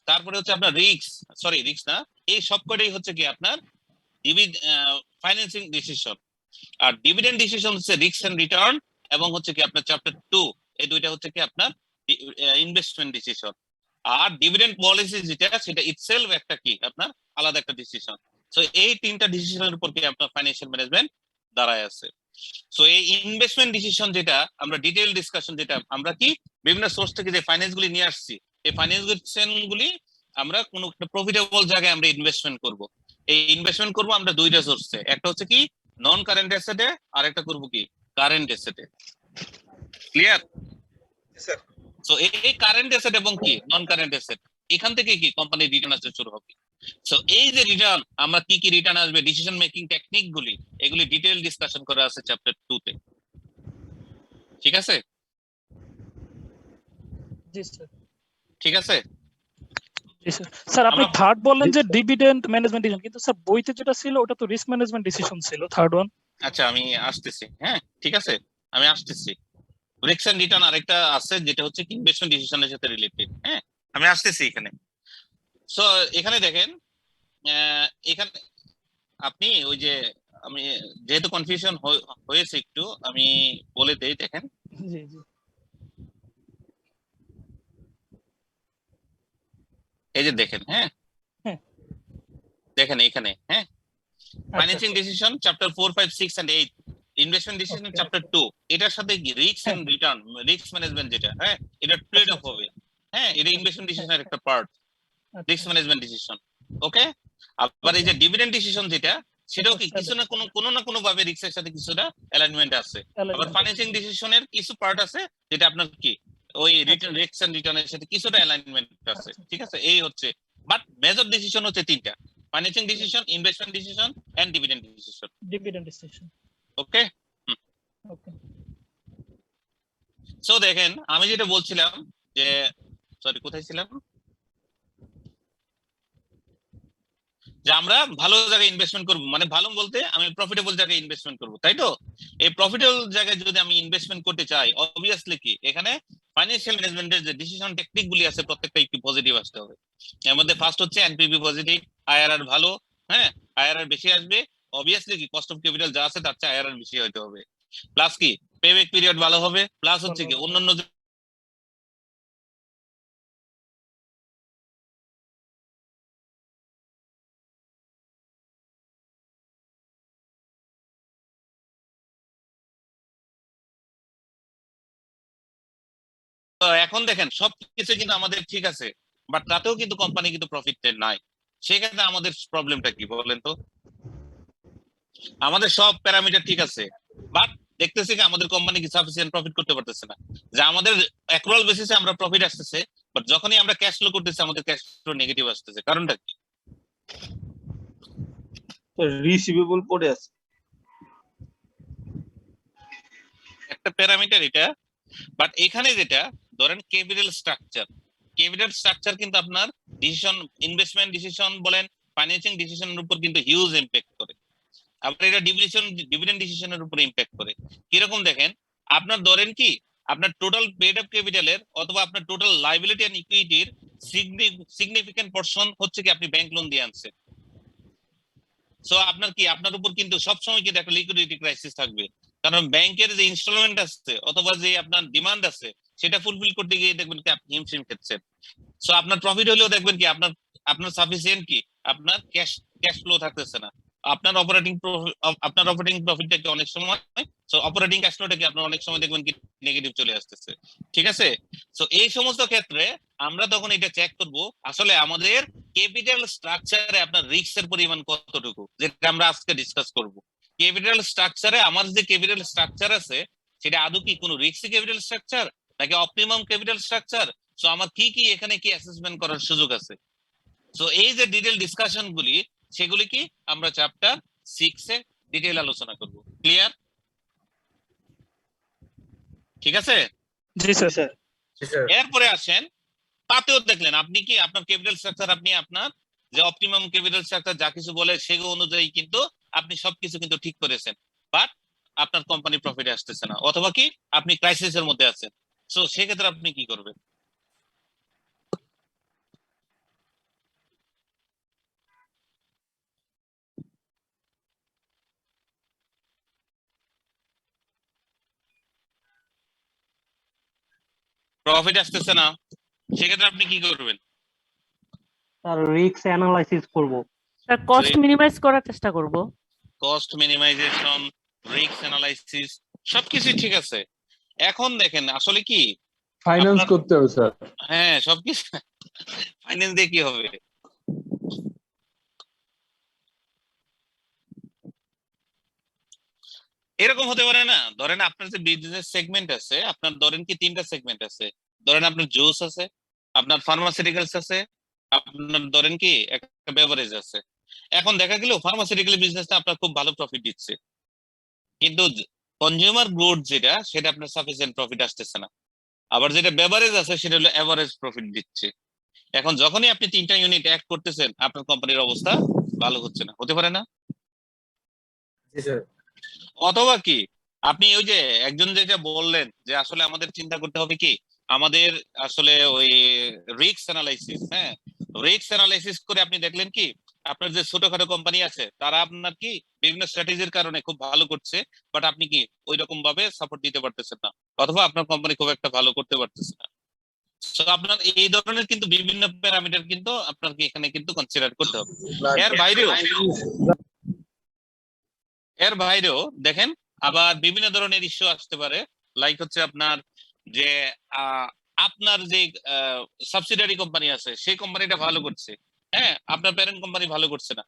তারপরে হচ্ছে আপনার রিস্ক না, এই সবকটাই হচ্ছে কি আপনার ফাইন্যান্সিং ডিসিশন। আর ডিভিডেন্ড ডিসিশন হচ্ছে রিস্ক এন্ড রিটার্ন এবং হচ্ছে কি আপনার চ্যাপ্টার 2, এই দুইটা হচ্ছে কি আপনার ইনভেস্টমেন্ট ডিসিশন। আর ডিভিডেন্ড পলিসি যেটা সেটা ইটসেলফ একটা কি আপনার আলাদা একটা ডিসিশন। সো এই তিনটা ডিসিশনের উপর কি আপনার ফাইন্যান্সিয়াল ম্যানেজমেন্ট দাঁড়ায় আছে। সো এই ইনভেস্টমেন্ট ডিসিশন যেটা আমরা ডিটেইল ডিসকাশন, যেটা আমরা কি বিভিন্ন সোর্স থেকে যে ফাইন্যান্স গুলি নিয়ে আসছি, এই ফাইন্যান্স গুলি আমরা কোনো একটা প্রফিটেবল জায়গায় আমরা ইনভেস্টমেন্ট করব। এই ইনভেস্টমেন্ট করব আমরা দুইটা সোর্সে, একটা হচ্ছে কি নন কারেন্ট অ্যাসেটে, আর একটা করব কি কারেন্ট অ্যাসেটে। ক্লিয়ার? সো এই কারেন্ট অ্যাসেট এবং কি নন কারেন্ট অ্যাসেট, এখান থেকে কি কোম্পানির রিটার্ন আসতে শুরু হবে। সো এই যে রিটার্ন, আমরা কি কি রিটার্ন আসবে, ডিসিশন মেকিং টেকনিক গুলি, এগুলি ডিটেইল ডিসকাশন করা আছে চ্যাপ্টার 2 তে। ঠিক আছে? জি স্যার। ঠিক আছে? জি স্যার। স্যার আপনি থার্ড বললেন যে ডিভিডেন্ড ম্যানেজমেন্ট ডিসিশন, কিন্তু স্যার বইতে যেটা ছিল ওটা তো রিস্ক ম্যানেজমেন্ট ডিসিশন ছিল, থার্ড ওয়ান। আচ্ছা আমি আসতেছি, হ্যাঁ ঠিক আছে, আমি আসতেছি। রিস্ক এন্ড রিটার্ন আরেকটা আছে যেটা হচ্ছে কি ইনভেস্টমেন্ট ডিসিশনের সাথে রিলেটেড। হ্যাঁ আমি আসতেছি এখানে। সো এখানে দেখেন, এখানে আপনি ওই যে, আমি যেহেতু কনফিউশন হয়েছে একটু, আমি বলে দেই। দেখেন জি জি। এই যে দেখেন, হ্যাঁ দেখেন এখানে, হ্যাঁ financing decision chapter 4, 5, 6 and 8, investment decision chapter 2, এটার সাথে risk and return, risk management যেটা, হ্যাঁ এটা ট্রেড অফ হবে। হ্যাঁ এটা ইনভেস্টমেন্ট ডিসিশনের একটা পার্ট, রিস্ক ম্যানেজমেন্ট ডিসিশন। ওকে, আবার এই যে ডিভিডেন্ড ডিসিশন যেটা, সেটাও কি কিছু না কোনো না কোনো ভাবে রিস্কের সাথে কিছুটা অ্যালাইনমেন্ট আছে। আবার ফাইন্যান্সিং ডিসিশনের কিছু পার্ট আছে যেটা আপনার কি ওই রিটার্ন, রিস্ক এন্ড রিটার্নের সাথে কিছুটা অ্যালাইনমেন্ট আছে। ঠিক আছে, এই হচ্ছে, বাট মেজর ডিসিশন হচ্ছে তিনটা: financing decision, investment decision and dividend decision. Dividend decision. Okay okay. So দেখেন আমি যেটা বলছিলাম যে, সরি কোথায় ছিলাম, যে আমরা ভালো জায়গায় ইনভেস্টমেন্ট করব, মানে ভালো বলতে আমি প্রফিটেবল জায়গায় ইনভেস্টমেন্ট করব, তাই তো? এই প্রফিটেবল জায়গায় যদি আমি ইনভেস্টমেন্ট করতে চাই, অবভিয়াসলি কি এখানে ফাইন্যান্সিয়াল ম্যানেজমেন্টের যে ডিসিশন টেকনিক গুলি আছে প্রত্যেকটা একটু পজিটিভ আসতে হবে। এর মধ্যে ফার্স্ট হচ্ছে এনপিভি পজিটিভ, আইআরআর ভালো, হ্যাঁ আইআরআর বেশি আসবে, অবভিয়াসলি কি কস্ট অফ ক্যাপিটাল যা আছে তার চেয়ে আইআরআর বেশি হতে হবে, প্লাস কি পেব্যাক পিরিয়ড ভালো হবে, প্লাস হচ্ছে কি অন্যান্য এখন দেখেন সবকিছু কিন্তু আমাদের ঠিক আছে, বাট তাতেও কিন্তু কোম্পানি কিন্তু প্রফিটেড নাই। সেক্ষেত্রে আমাদের প্রবলেমটা কি বলেন তো? আমাদের সব প্যারামিটার ঠিক আছে, বাট দেখতেছি কি আমাদের কোম্পানি কি সাফিসিয়েন্ট প্রফিট করতে পারতেছে না। যে আমাদের অ্যাক্রুয়াল বেসিসে আমরা প্রফিট আসতেছে, বাট যখনই আমরা ক্যাশ ফ্লো করতেছি আমাদের ক্যাশ ফ্লো নেগেটিভ আসতেছে। কারণটা কি? রিসিভেবল পড়ে আছে একটা প্যারামিটার এটা, বাট এখানে যেটা ধরেন ক্যাপিটাল স্ট্রাকচার, ক্যাপিটাল স্ট্রাকচার কিন্তু আপনার ডিসিশন, ইনভেস্টমেন্ট ডিসিশন বলেন, ফাইন্যান্সিং ডিসিশনের উপর কিন্তু হিউজ ইমপ্যাক্ট করে। আবার এটা ডিভিডেন্ড ডিসিশনের উপর ইমপ্যাক্ট করে। কিরকম দেখেন, আপনার ধরেন কি আপনার টোটাল পেড আপ ক্যাপিটালের অথবা আপনার টোটাল লাইবিলিটি এন্ড ইকুইটির সিগনিফিকেন্ট পোরশন হচ্ছে কি আপনি ব্যাংক লোন দিয়ে আনছেন। সো আপনার কি, আপনার উপর কিন্তু সবসময় কিন্তু একটা লিকুইডিটি ক্রাইসিস থাকবে, কারণ ব্যাংকের যে ইনস্টলমেন্ট আছে অথবা যে আপনার ডিমান্ড আছে সেটা ফুলফিল করতে গিয়ে দেখবেন কি আপনি হিমশিম খেচ্ছেন। সো আপনার প্রফিট হলেও দেখবেন কি আপনার সাফিসিয়েন্ট কি আপনার ক্যাশ ফ্লো থাকতেছে না। আপনার অপারেটিং প্রফিটটাকে অনেক সময়, সো অপারেটিং ক্যাশ ফ্লোটাকে আপনার অনেক সময় দেখবেন কি নেগেটিভ চলে আসতেছে। ঠিক আছে, সো এই সমস্ত ক্ষেত্রে আমরা তখন এটা চেক করব আসলে আমাদের ক্যাপিটাল স্ট্রাকচারে আপনার রিস্কের পরিমাণ কতটুকু, যেটা আমরা আজকে ডিসকাস করব। ক্যাপিটাল স্ট্রাকচারে আমার যে ক্যাপিটাল স্ট্রাকচার আছে সেটা আদৌ কি কোনো রিস্কি ক্যাপিটাল স্ট্রাকচার নাকি অপটিমাম ক্যাপিটাল স্ট্রাকচার, সো আমার কি কি এখানে কি অ্যাসেসমেন্ট করার সুযোগ আছে। সো এই যে ডিটেইল ডিসকাশন গুলি, সেগুলি কি আমরা চ্যাপ্টার 6 এ ডিটেইল আলোচনা করব। ক্লিয়ার? ঠিক আছে। জি স্যার। এরপরে আসেন, তাতেও দেখলেন আপনি কি আপনার ক্যাপিটাল স্ট্রাকচার, আপনি আপনার যে অপটিমাম ক্যাপিটাল স্ট্রাকচার যা কিছু বলে সেগুলো অনুযায়ী কিন্তু আপনি সবকিছু কিন্তু ঠিক করেছেন, বাট আপনার কোম্পানি প্রফিটে আসতেছে না, অথবা কি আপনি ক্রাইসিসের মধ্যে আছেন। সো সেক্ষেত্রে আপনি কি করবেন? প্রফিট আসতেছে না, সেক্ষেত্রে আপনি কি করবেন? স্যার রিস্ক অ্যানালাইসিস করব। স্যার কস্ট মিনিমাইজ করার চেষ্টা করব। কস্ট মিনিমাইজেশন, রিস্ক অ্যানালাইসিস সবকিছু ঠিক আছে। এখন দেখেন আসলে কি ফাইন্যান্স করতে হবে স্যার। হ্যাঁ সবকিছু ফাইন্যান্স দিয়ে কি হবে? এরকম হতে পারে না, ধরেন আপনার যে বিজনেস সেগমেন্ট আছে, আপনার ধরেন কি 3টা সেগমেন্ট আছে। ধরেন আপনার জুস আছে, আপনার ফার্মাসিউটিক্যালস আছে, আপনার ধরেন কি একটা বেভারেজ আছে। এখন দেখা গেল ফার্মাসিউটিক্যাল বিজনেসটা আপনার খুব ভালো প্রফিট দিচ্ছে, কিন্তু কনজিউমার গুডস যেটা সেটা আপনার সাফিসিয়েন্ট প্রফিট আসতেছে না। আবার যেটা বেভারেজ আছে সেটা হলো এভারেজ প্রফিট দিচ্ছে। এখন যখনই আপনি 3টা ইউনিট অ্যাড করতেছেন আপনার কোম্পানির অবস্থা ভালো হচ্ছে না, হতে পারে না? অথবা কি আপনি ওই যে একজন যেটা বললেন যে আসলে আমাদের চিন্তা করতে হবে কি আমাদের আসলে ওই রিস্ক অ্যানালাইসিস, হ্যাঁ রিস্ক অ্যানালাইসিস করে আপনি দেখলেন কি আপনার যে ছোটখাটো কোম্পানি আছে তারা আপনার কি বিভিন্ন স্ট্র্যাটেজির কারণে খুব ভালো করছে, বাট আপনি কি ওই রকম ভাবে সাপোর্ট দিতে পারতেছেন না, অথবা আপনার কোম্পানি খুব একটা ভালো করতে পারতেছে না। সো আপনার এই ধরনের কিন্তু বিভিন্ন প্যারামিটার কিন্তু আপনাকে এখানে কিন্তু কনসিডার করতে হবে। এর বাইরেও দেখেন আবার বিভিন্ন ধরনের ইস্যু আসতে পারে, লাইক হচ্ছে আপনার যে আপনার যে সাবসিডিয়ারি কোম্পানি আছে সেই কোম্পানিটা ভালো করছে, হ্যাঁ আপনার প্যারেন্ট কোম্পানি ভালো করছে না।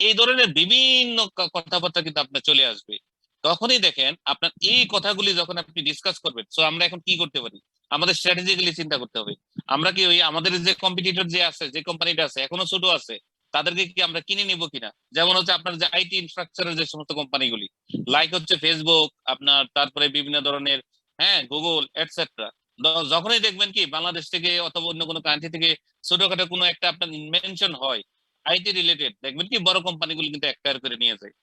এই ধরনের বিভিন্ন কথাবার্তা কিন্তু আপনার চলে আসবে। তখনই দেখেন আপনার এই কথাগুলি যখন আপনি ডিসকাস করবেন, সো আমরা এখন কি করতে পারি, আমাদের স্ট্র্যাটেজিক্যালি চিন্তা করতে হবে। আমরা কি ওই আমাদের যে কম্পিটিটর যে আছে, যে কোম্পানিটা আছে এখনো ছোট আছে, তাদেরকে কি আমরা কিনে নিব কিনা? যেমন হচ্ছে আপনার যে আইটি ইনফ্রাস্ট্রাকচারের যে সমস্ত কোম্পানিগুলি, লাইক হচ্ছে ফেসবুক, আপনার তারপরে বিভিন্ন ধরনের হ্যাঁ গুগল এটসেট্রা, যখনই দেখবেন কি বাংলাদেশ থেকে অথবা অন্য কোনো কান্ট্রি থেকে ছোটখাটো কোনো একটা আপনার ইনভেনশন হয় আইটি রিলেটেড, দেখবেন কি বড় কোম্পানিগুলো কিন্তু অ্যাকোয়ার করে নিয়ে যায়।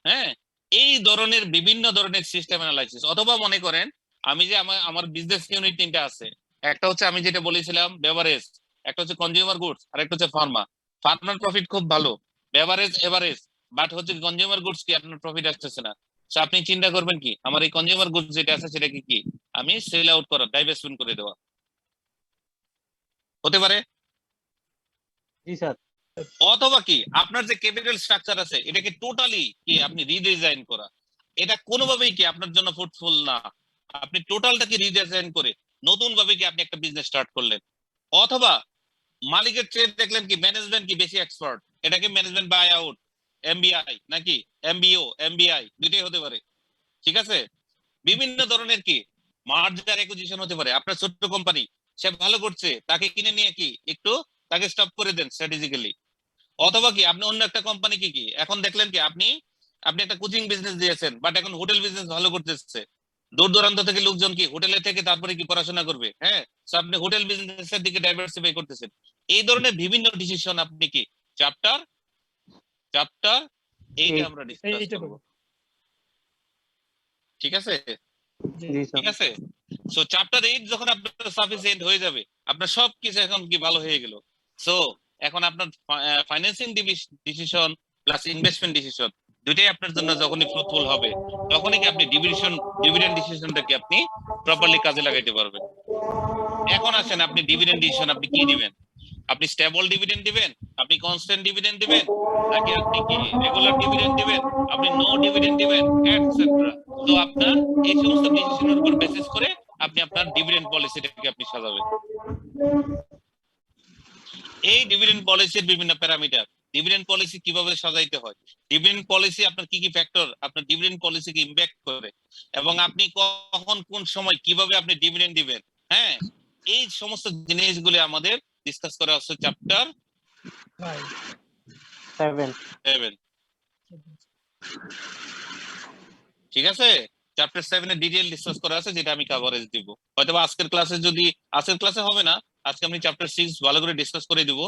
হ্যাঁ এই ধরনের বিভিন্ন ধরনের সিস্টেম অ্যানালাইসিস, অথবা মনে করেন আমি যে আমার বিজনেস ইউনিট 3টা আছে, একটা হচ্ছে আমি যেটা বলেছিলাম বেভারেজ, একটা হচ্ছে কনজিউমার গুডস, আর একটা হচ্ছে ফার্মা। ফার্মার প্রফিট খুব ভালো, বেভারেজ এভারেজ, বাট হচ্ছে কনজিউমার গুডস কি আপনার প্রফিট আসতেছে না। তো আপনি চিন্তা করবেন কি আমার এই কনজিউমার গুডস যেটা আছে সেটাকে কি আমি সেল আউট করা, ডাইভেস্টমেন্ট করে দেওয়া, হতে পারে। জি স্যার। অথবা কি আপনার যে ক্যাপিটাল স্ট্রাকচার আছে এটাকে টোটালি কি আপনি রিডিজাইন করা, এটা কোনোভাবেই কি আপনার জন্য ফ্রুটফুল না। আপনি টোটালটাকে রিডিজাইন করে নতুন ভাবে কি আপনি একটা বিজনেস স্টার্ট করলেন, অথবা মালিকের চেয়ে দেখলেন কি ম্যানেজমেন্ট কি বেশি এক্সপার্ট, এটাকে ম্যানেজমেন্ট বাই আউট, এমবিআই নাকি এমবিও এমবিআই দুইটাই হতে পারে। ঠিক আছে, বিভিন্ন ধরনের কি মার্জার অ্যাকুইজিশন হতে পারে। আপনার ছোট্ট কোম্পানি সে ভালো করছে, তাকে কিনে নিয়ে কি একটু তাকে স্টপ করে দেন স্ট্র্যাটেজিক্যালি। অথবা কি আপনি অন্য একটা কোম্পানিকে কি এখন দেখলেন কি আপনি আপনি একটা কোচিং বিজনেস দিয়েছেন, বাট এখন হোটেল বিজনেস ভালো করতেছে, দূর দূরান্ত থেকে লোকজন কি হোটেলে থেকে তারপরে কি পড়াশোনা করবে, হ্যাঁ আপনি হোটেল বিজনেসের দিকে ডাইভার্সিফাই করতেছেন। এই ধরনের বিভিন্ন ডিসিশন আপনি কি চ্যাপ্টার চ্যাপ্টার এইটা আমরা ডিসকাস করব। ঠিক আছে, ঠিক আছে। সো চ্যাপ্টার 8 যখন আপনার সাফিসিয়েন্ট হয়ে যাবে, আপনার সবকিছু এখন কি ভালো হয়ে গেল। সো এখন আপনার financing decision plus investment decision দুইটাই আপনার জন্য যখনই ফ্রুটফুল হবে, তখনই কি আপনি ডিভিডেন্ড ডিসিশনটাকে আপনি প্রপারলি কাজে লাগাইতে পারবেন। এখন আসেন আপনি ডিভিডেন্ড ডিসিশন আপনি কি দিবেন, আপনি স্টেবল ডিভিডেন্ড দিবেন, আপনি কনস্ট্যান্ট ডিভিডেন্ড দিবেন, নাকি আপনি কি রেগুলার ডিভিডেন্ড দিবেন, আপনি নো ডিভিডেন্ড দিবেন এটসেট্রা। তো আপনার এই সমস্ত ডিসিশনের উপর বেসিস করে আপনি আপনার ডিভিডেন্ড পলিসিটাকে আপনি সাজাবেন। এই ডিভিডেন্ড পলিসির বিভিন্ন প্যারামিটার, ডিভিডেন্ড পলিসি কিভাবে সাজাইতে হয়, ডিভিডেন্ড পলিসি আপনার কি কি ফ্যাক্টর আপনার ডিভিডেন্ড পলিসিকে ইমপ্যাক্ট করে, এবং আপনি কখন কোন সময় কিভাবে আপনি ডিভিডেন্ড দিবেন, হ্যাঁ এই সমস্ত জিনিসগুলো আমাদের ডিসকাস করা হচ্ছে চ্যাপ্টার 7। ঠিক আছে, চ্যাপ্টার 7 এর ডিটেইল ডিসকাস করা আছে, যেটা আমি কভারেজ দিব হয়তো আজকের ক্লাসে, যদি আজকের ক্লাসে হবে না, আজকে আমি চ্যাপ্টার 6 ভালো করে ডিসকাস করে দিব।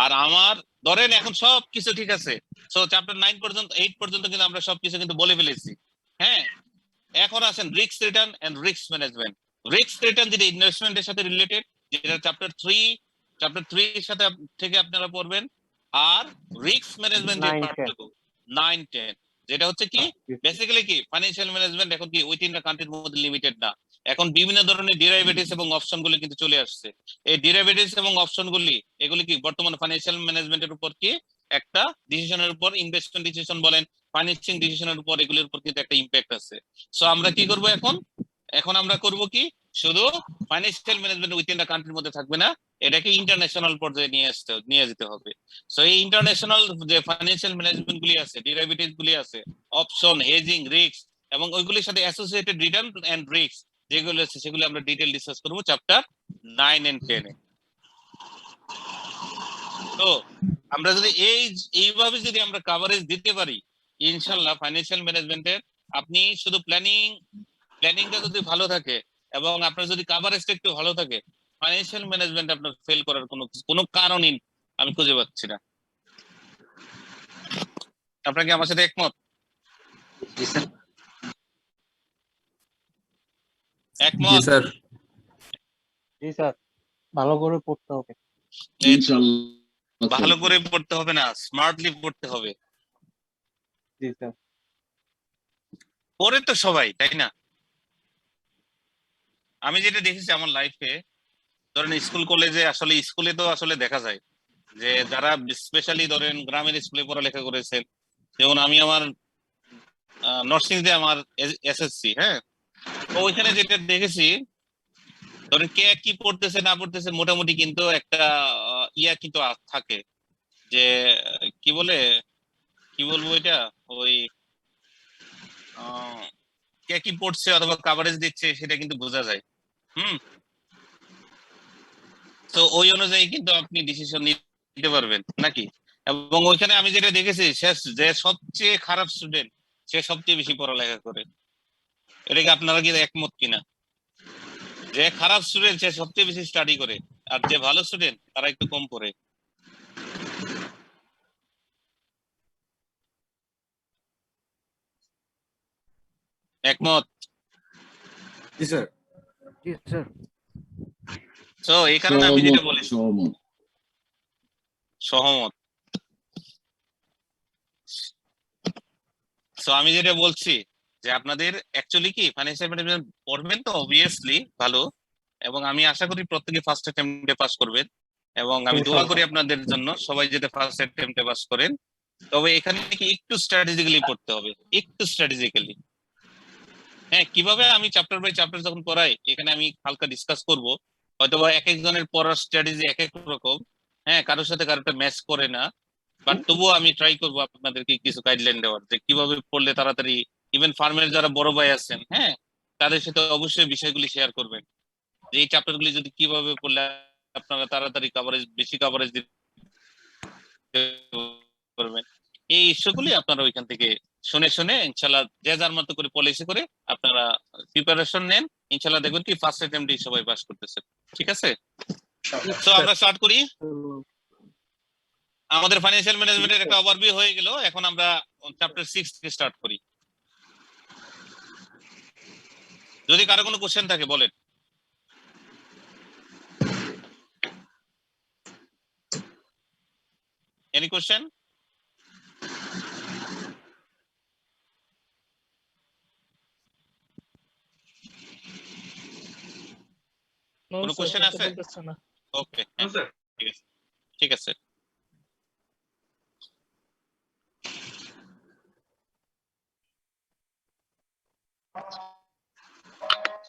আর আমার ধরেন এখন সব কিছু ঠিক আছে, সো চ্যাপ্টার 9 পর্যন্ত 8 পর্যন্ত কিন্তু আমরা সবকিছু কিন্তু বলে ফেলেছি। হ্যাঁ এখন আসেন risk return and risk management. Risk return যেটা ইনভেস্টমেন্টের সাথে রিলেটেড, যেটা চ্যাপ্টার 3 এর সাথে থেকে আপনারা পড়বেন। আর রিস্ক ম্যানেজমেন্ট যে পার্টটুকু 9-10, যেটা হচ্ছে কি বেসিক্যালি কি ফাইন্যান্সিয়াল ম্যানেজমেন্ট এখন কি উইথিন দ্য কান্ট্রির মধ্যে লিমিটেড না, এখন বিভিন্ন ধরনের ডেরিভেটিভস এবং অপশনগুলি কিন্তু চলে আসছে। এই ডেরিভেটিভস এবং অপশনগুলি এগুলি কি বর্তমান ফাইন্যান্সিয়াল ম্যানেজমেন্টের উপর কি একটা ডিসিশনের উপর, ইনভেস্টমেন্ট ডিসিশন বলেন, ফাইন্যান্সিং ডিসিশনের উপর, এগুলির উপর কিন্তু একটা ইম্প্যাক্ট আছে। সো আমরা কি করব এখন আমরা করব কি শুধু ফাইন্যান্সিয়াল ম্যানেজমেন্ট উইথিন দ্য কান্ট্রির মধ্যে থাকবে না, এটাকে ইন্টারন্যাশনাল পর্যায়ে নিয়ে যেতে হবে। সো এই ইন্টারন্যাশনাল যে ফাইন্যান্সিয়াল ম্যানেজমেন্ট গুলি আছে, ডেরিভেটিভস গুলি আছে, অপশন, হেজিং, রিস্ক এবং ওইগুলির সাথে অ্যাসোসিয়েটেড রিটার্ন এন্ড রিস্ক যেগুলো আছে সেগুলো আমরা ডিটেইল ডিসকাস করব চ্যাপ্টার 9 এন্ড 10 এ। তো আমরা যদি এইভাবে যদি আমরা কভারেজ দিতে পারি, ইনশাআল্লাহ ফাইন্যান্সিয়াল ম্যানেজমেন্টের আপনি শুধু প্ল্যানিংটা যদি ভালো থাকে এবং আপনার যদি কভারেজটা একটু ভালো থাকে, ফাইন্যান্সিয়াল ম্যানেজমেন্ট আপনার ফেল করার কোনো কারণই আমি খুঁজে পাচ্ছি না। আপনারা কি আমার সাথে একমত? একমত? জি স্যার। জি স্যার, ভালো করে পড়তে হবে। ইনশাআল্লাহ ভালো করে পড়তে হবে না, স্মার্টলি পড়তে হবে। জি স্যার। পড়ে তো সবাই, তাই না? আমি যেটা দেখেছি আমার লাইফে, ধরেন স্কুল কলেজে, আসলে স্কুলে তো আসলে দেখা যায় যে যারা স্পেশালি ধরেন গ্রামের স্কুলে পড়ালেখা করেছেন, যেমন আমি আমার নরসিংদে আমার এসএসসি, হ্যাঁ, তো ওইখানে যেটা দেখেছি, ধরেন কে কি পড়তেছে না পড়তেছে মোটামুটি কিন্তু একটা ইয়া কিন্তু থাকে যে কি বলবো এটা, ওই কে কি পড়ছে অথবা কভারেজ দিচ্ছে সেটা কিন্তু বোঝা যায়। তো ওই অনুযায়ী কিন্তু আপনি ডিসিশন নিতে পারবেন নাকি। এবং ওইখানে আমি যেটা দেখেছি, যে সবচেয়ে খারাপ স্টুডেন্ট সে সবচেয়ে বেশি পড়ালেখা করে। এটা কি আপনারা কি একমত কিনা? যে খারাপ স্টুডেন্ট সে সবচেয়ে বেশি স্টাডি করে, আর যে ভালো স্টুডেন্ট তারা একটু কম পড়ে। একমত? জি স্যার। জি স্যার। তো এই কারণে আমি যেটা বলি সহমত। সো আমি যেটা বলছি যে আপনাদের অ্যাকচুয়ালি কি ফাইন্যান্সিয়াল ম্যানেজমেন্ট পড়বেন তো অবভিয়াসলি ভালো, এবং আমি আশা করি প্রত্যেকে ফার্স্ট অ্যাটেম্পটে পাস করবেন, এবং আমি দোয়া করি আপনাদের জন্য সবাই যাতে ফার্স্ট অ্যাটেম্পটে পাস করেন। তবে এখানে কি একটু স্ট্র্যাটেজিক্যালি পড়তে হবে, একটু স্ট্র্যাটেজিক্যালি। হ্যাঁ, কিভাবে আমি চ্যাপ্টার বাই চ্যাপ্টার যখন পড়াই, এখানে আমি হালকা ডিসকাস করব, হয়তোবা এক একজনের পড়ার স্ট্র্যাটেজি এক এক রকম, হ্যাঁ, কারোর সাথে কারোটা ম্যাচ করে না, বাট তবুও আমি ট্রাই করবো আপনাদেরকে কিছু গাইডলাইন দেওয়ার, যে কিভাবে পড়লে তাড়াতাড়ি, ইভেন ফার্মের যারা বড় ভাই আছেন, হ্যাঁ, তাদের সাথে অবশ্যই বিষয়গুলি শেয়ার করবেন, যে এই চ্যাপ্টার গুলি যদি কিভাবে পড়লে আপনারা তাড়াতাড়ি বেশি কভারেজ দিতে পারবেন। এই ইস্যুগুলি আপনারা ওইখান থেকে শুনে শুনে ইনশাল্লাহ যে যার মতো করে পলিসি করে আপনারা প্রিপারেশন নেন, ইনশাল্লাহ দেখবেন কি ফার্স্ট অ্যাটেম্পটে সবাই পাস করতেছে। ঠিক আছে, তো আমরা স্টার্ট করি। আমাদের ফাইন্যান্সিয়াল ম্যানেজমেন্টের একটা ওভারভিউ হয়ে গেল, এখন আমরা চ্যাপ্টার 6 থেকে স্টার্ট করি। যদি কারো কোনো কোশ্চেন থাকে বলেন। Any question? কোনো কোশ্চেন আছে? ওকে, ঠিক আছে, ঠিক আছে।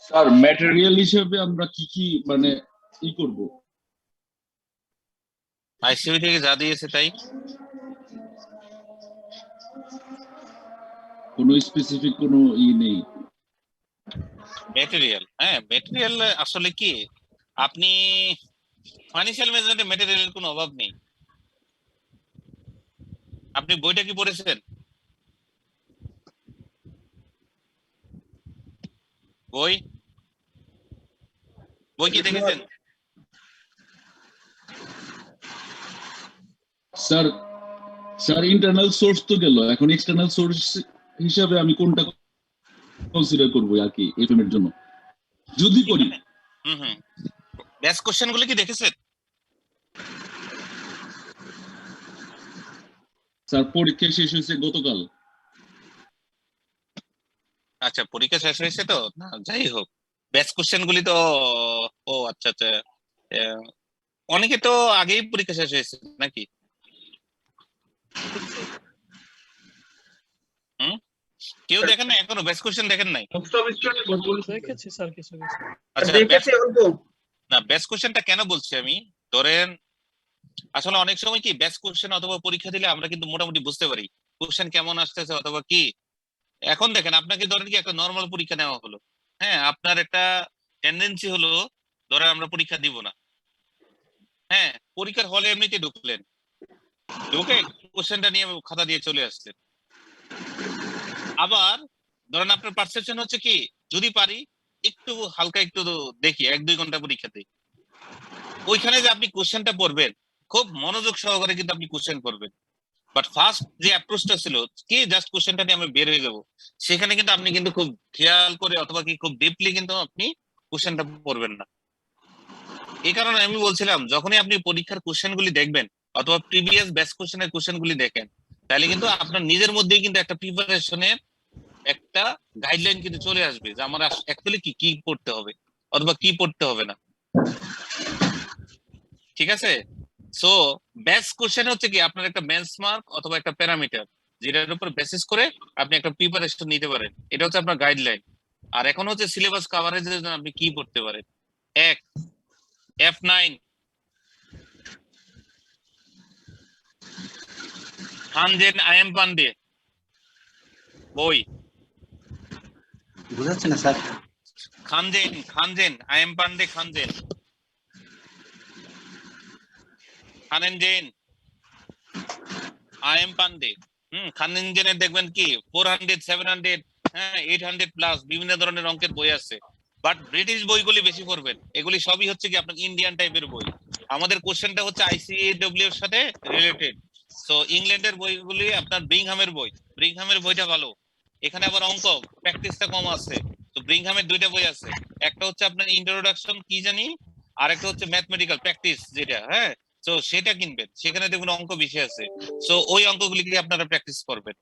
স্যার ম্যাটেরিয়াল হিসেবে আমরা কি কি মানে কি করব? আইসিবি থেকে যা দিয়েছে তাই। কোনো স্পেসিফিক কোনো নেই? ম্যাটেরিয়াল, হ্যাঁ, ম্যাটেরিয়াল আসলে কি, আপনি ফাইন্যান্সিয়াল ম্যানেজমেন্টে ম্যাটেরিয়ালের কোনো অভাব নেই। আপনি বইটা কি পড়েছেন? বই কি দেখেছেন? স্যার ইন্টারনাল সোর্স তো গেল, এখন এক্সটার্নাল সোর্স হিসাবে আমি কোনটা কনসিডার করব আর কি এফএম এর জন্য যদি করি? বেস কোশ্চেনগুলো কি দেখেছেন? স্যার পরীক্ষা শেষ হয়েছে গতকাল। আচ্ছা, পরীক্ষা শেষ হয়েছে তো, না যাই হোক, ব্যাচ কোশ্চেন গুলি তো, ও আচ্ছা আচ্ছা, অনেকে তো আগেই পরীক্ষা শেষ হয়েছে নাকি? হুম, কেউ দেখেন না এখনো ব্যাচ কোশ্চেন দেখেন নাই? দেখেছি স্যার কিছু কিছু। আচ্ছা, না ব্যাচ কোশ্চেনটা কেন বলছি আমি, ধরেন আসলে অনেক সময় কি ব্যাচ কোশ্চেন অথবা পরীক্ষা দিলে আমরা কিন্তু মোটামুটি বুঝতে পারি কোশ্চেন কেমন আসতেছে অথবা কি। এখন দেখেন আপনাকে ধরেন কি একটা নর্মাল পরীক্ষা নেওয়া হলো, হ্যাঁ, আপনার একটা টেন্ডেন্সি হলো ধরেন আমরা পরীক্ষা দিব না, হ্যাঁ, পরীক্ষার হলে এমনিতে ঢুকলেন, ঢুকে কোশ্চেনটা নিয়ে খাতা দিয়ে চলে আসলেন। আবার ধরেন আপনার পারসেপশন হচ্ছে কি যদি পারি একটু হালকা একটু দেখি 1-2 ঘন্টা পরীক্ষা দিই, ওইখানে যে আপনি কোশ্চেনটা পড়বেন খুব মনোযোগ সহকারে কিন্তু আপনি কোশ্চেন পড়বেন। বাট ফার্স্ট যে অ্যাপ্রোচটা ছিল কি জাস্ট কোশ্চেনটা নিয়ে আমি বের হয়ে যাব, সেখানে কিন্তু আপনি কিন্তু খুব খেয়াল করে অথবা কি খুব ডিপলি কিন্তু আপনি কোশ্চেনটা পড়বেন না। এই কারণে আমি বলছিলাম যখনই আপনি পরীক্ষার কোশ্চেন গুলি দেখবেন অথবা প্রিভিয়াস ব্যাচ কোশ্চেনের কোশ্চেন গুলি দেখেন, তাহলে কিন্তু আপনার নিজের মধ্যেই কিন্তু একটা প্রিপারেশনের একটা গাইডলাইন কিন্তু চলে আসবে যে আমার অ্যাকচুয়ালি কি কি পড়তে হবে অথবা কি পড়তে হবে না। ঠিক আছে, সো ব্যাচ কোশ্চেন হচ্ছে কি আপনার একটা বেঞ্চমার্ক অথবা একটা প্যারামিটার যেটার উপর বেসিস করে আপনি একটা প্রিপারেশন নিতে পারেন, এটা হচ্ছে আপনার গাইডলাইন। আর এখন হচ্ছে সিলেবাস কভারেজের জন্য আপনি কি পড়তে পারেন। এক, F9 খানজেন আইএম পান্ডে বই, বুঝাচ্ছে না স্যার। খানজেন আইএম পান্ডে, খানজেন আইএম পান্ডে, খানজেনের দেখবেন কি 400 700 হ্যাঁ 800 প্লাস বিভিন্ন ধরনের অঙ্কের বই আছে। বাট ব্রিটিশ বইগুলি বেশি পড়বেন, এগুলি সবই হচ্ছে কি আপনার ইন্ডিয়ান টাইপের বই। আমাদের কোশ্চেনটা হচ্ছে ICAW এর সাথে রিলেটেড। সো ইংল্যান্ডের বইগুলি আপনার ব্রিংহামের বইটা ভালো, এখানে আবার অঙ্ক প্র্যাকটিসটা কম আছে। তো ব্রিংহামের 2টা বই আছে, একটা হচ্ছে আপনার ইন্ট্রোডাকশন কি জানি, আর একটা হচ্ছে ম্যাথমেটিক্যাল প্র্যাকটিস যেটা, হ্যাঁ, তো সেটা কিনবেন, সেখানে দেখুন অঙ্ক বেশি আছে। সো ওই অঙ্কগুলিকে আপনারা প্র্যাকটিস করবেন।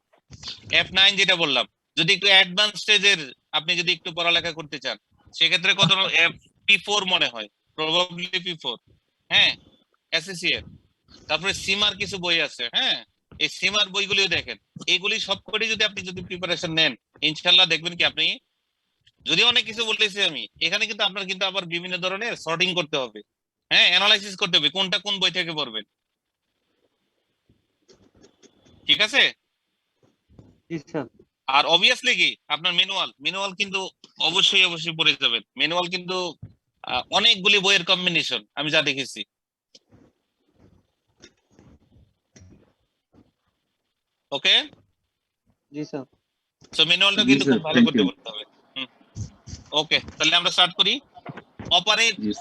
F9 যেটা বললাম, যদি একটু অ্যাডভান্স স্টেজের আপনি যদি একটু পড়ালেখা করতে চান সেক্ষেত্রে কত P4 মনে হয়, প্রবাবলি P4, হ্যাঁ, SSC এর। তারপরে সীমার কিছু বই আছে, হ্যাঁ, এই সীমার বইগুলিও দেখেন। এইগুলি সবকটি যদি আপনি যদি প্রিপারেশন নেন ইনশাআল্লাহ দেখবেন কি আপনি, যদি অনেক কিছু বলেছি আমি এখানে কিন্তু আপনার কিন্তু আবার বিভিন্ন ধরনের সর্টিং করতে হবে, হ্যাঁ, অ্যানালাইসিস করতে হবে কোনটা কোন বই থেকে পড়বেন। ঠিক আছে, আর অবভিয়াসলি কি আপনার ম্যানুয়াল কিন্তু অবশ্যই পড়ে যাবেন। ম্যানুয়াল কিন্তু অনেকগুলি বইয়ের কম্বিনেশন আমি যা দেখেছি। ওকে, জি স্যার। সো ম্যানুয়ালটা কিন্তু খুব ভালো করতে হবে। ওকে, তাহলে আমরা স্টার্ট করি।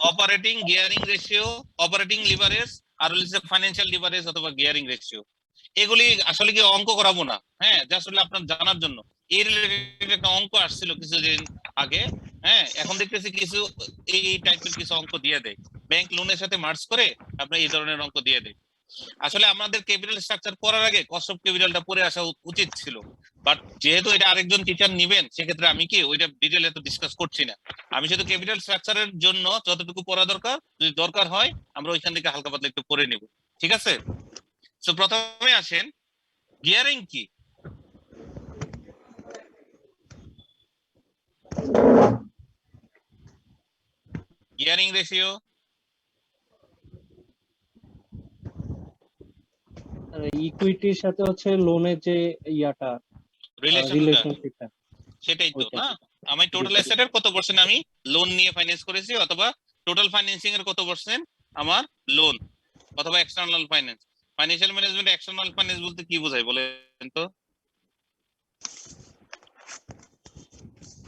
Operating gearing ratio, operating leverage, আর হচ্ছে ফাইন্যান্সিয়াল লিভারেজ অথবা গিয়ারিং রেশিও। এগুলি আসলে কি অঙ্ক করাবো না, হ্যাঁ, জাস্ট হলো আপনার জানার জন্য। এই রিলেটেড একটা অঙ্ক আসছিল কিছুদিন আগে, হ্যাঁ, এখন দেখতেছি কিছু এই টাইপের কিছু অঙ্ক দিয়ে দেয়, ব্যাংক লোনের সাথে মার্জ করে আপনার এই ধরনের অঙ্ক দিয়ে দেয়। আসলে আমাদের ক্যাপিটাল স্ট্রাকচার পড়ার আগে কস্ট অফ ক্যাপিটালটা পড়ে আসা উচিত ছিল, বাট যেহেতু এটা আরেকজন টিচার নিবেন সেক্ষেত্রে আমি কি ওইটা ডিটেইল এত ডিসকাস করছি না। আমি শুধু ক্যাপিটাল স্ট্রাকচারের জন্য যতটুকু পড়া দরকার, যদি দরকার হয় আমরা ওইখান থেকে হালকা পাতলা একটু পড়ে নেব, ঠিক আছে। সো প্রথমে আসেন গিয়ারিং কি। গিয়ারিং রেশিও ইকুইটির সাথে হচ্ছে লোনের যে ইয়াটা রিলেশনশিপটা, সেটাই তো না। আমি টোটাল অ্যাসেটের কত পার্সেন্ট আমি লোন নিয়ে ফাইন্যান্স করেছি, অথবা টোটাল ফাইন্যান্সিং এর কত পার্সেন্ট আমার লোন অথবা external finance. Financial management external finance বলতে কি বোঝায় বলেন তো?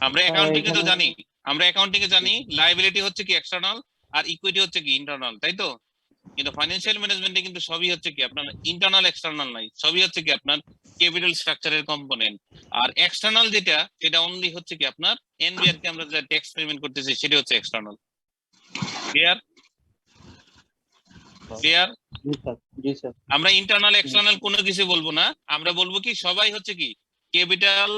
আমরা অ্যাকাউন্টিং এ তো জানি, লায়াবিলিটি হচ্ছে কি এক্সটার্নাল আর ইকুইটি হচ্ছে কি ইন্টারনাল, তাই তো। কিন্তু ফাইন্যান্সিয়াল ম্যানেজমেন্টে কিন্তু সবই হচ্ছে কি আপনার ইন্টারনাল এক্সটার্নাল নাই, সবই হচ্ছে কি আপনার ক্যাপিটাল স্ট্রাকচারের কম্পোনেন্ট। আর এক্সটার্নাল যেটা সেটা অনলি হচ্ছে কি আপনার এনবিআর কে আমরা যে ট্যাক্স পেমেন্ট করতেছি সেটা হচ্ছে এক্সটার্নাল। ক্লিয়ার? জি স্যার। আমরা ইন্টারনাল এক্সটার্নাল কোনো কিছু বলবো না, আমরা বলবো কি সবাই হচ্ছে কি ক্যাপিটাল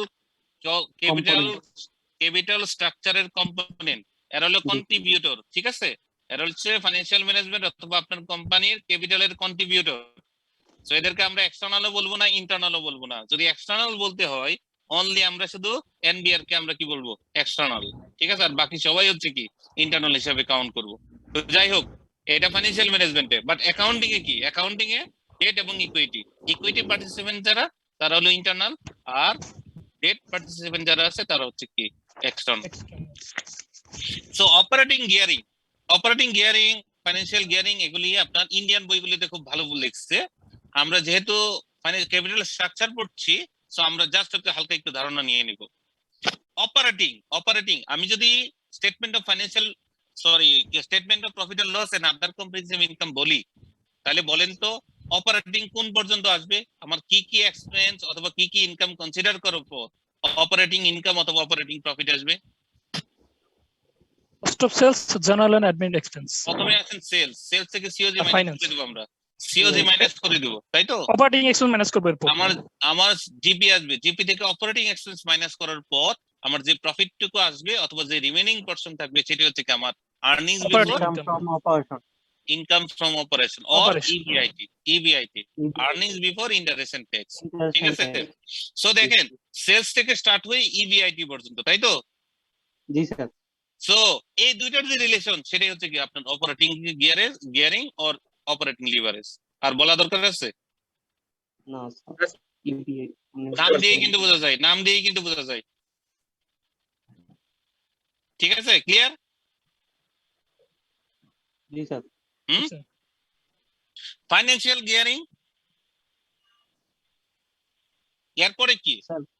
স্ট্রাকচারের কম্পোনেন্ট। এরা হলো কন্ট্রিবিউটর, ঠিক আছে? এরা হচ্ছে ফাইন্যান্সিয়াল ম্যানেজমেন্ট অথবা আপনার কোম্পানির ক্যাপিটালের কন্ট্রিবিউটর। সো এদেরকে আমরা এক্সটার্নালও বলবো না, ইন্টারনালও বলবো না। যদি এক্সটার্নাল বলতে হয় অনলি আমরা শুধু এনবিআর কে আমরা কি বলবো, এক্সটার্নাল, ঠিক আছে? আর বাকি সবাই হচ্ছে কি ইন্টারনাল হিসাবে কাউন্ট করবো। তো যাই হোক, এটা ফাইন্যান্সিয়াল ম্যানেজমেন্টে। বাট অ্যাকাউন্টিং এ কি? অ্যাকাউন্টিং এ ডেট এবং ইকুইটি পার্টিসিপেন্ট যারা, তারা হলো ইন্টারনাল, আর ডেট পার্টিসিপেন্ট যারা আছে তারা হচ্ছে কি external. So operating gearing, financial gearing, এগুলি আপনার ইন্ডিয়ান বইগুলিতে খুব ভালো লিখছে। আমরা যেহেতু ক্যাপিটাল স্ট্রাকচার পড়ছি, সো আমরা জাস্ট হালকা একটু ধারণা নিয়ে নিব। অপারেটিং আমি যদি statement of profit and loss and other comprehensive income বলি, তাহলে বলেন তো অপারেটিং কোন পর্যন্ত আসবে? আমার কি কি এক্সপেন্স অথবা কি কি ইনকাম কনসিডার করার পর অপারেটিং ইনকাম অথবা অপারেটিং প্রফিট আসবে? Cost of sales, general and admin expense. প্রথমে আছেন সেলস থেকে সিওজি মাইনাস করে দেব, আমরা সিওজি মাইনাস করে দেব, তাই তো? অপারেটিং এক্সপেন্স মাইনাস করব এরপর। আমার জিপি আসবে, জিপি থেকে অপারেটিং এক্সপেন্স মাইনাস করার পর আমার যে প্রফিটটুকু আসবে অথবা যে রিমেইনিং পোরশন থাকবে সেটা হচ্ছে কি আমার earnings before income from operation or EBIT, earnings before interest and tax, ঠিক আছে? সো দেখেন সেলস থেকে স্টার্ট হয়ে ইবিআইটি পর্যন্ত, তাই তো? জি স্যার। সো এই দুইটার যে রিলেশন সেটাই হচ্ছে কি আপনার operating gearing or operating leverage. আর বলা দরকার আছে? না স্যার, নাম দিয়ে কিন্তু বোঝা যায়, ঠিক আছে? ক্লিয়ার? জি স্যার। ফাইন্যান্সিয়াল গিয়ারিং এরপরে কি?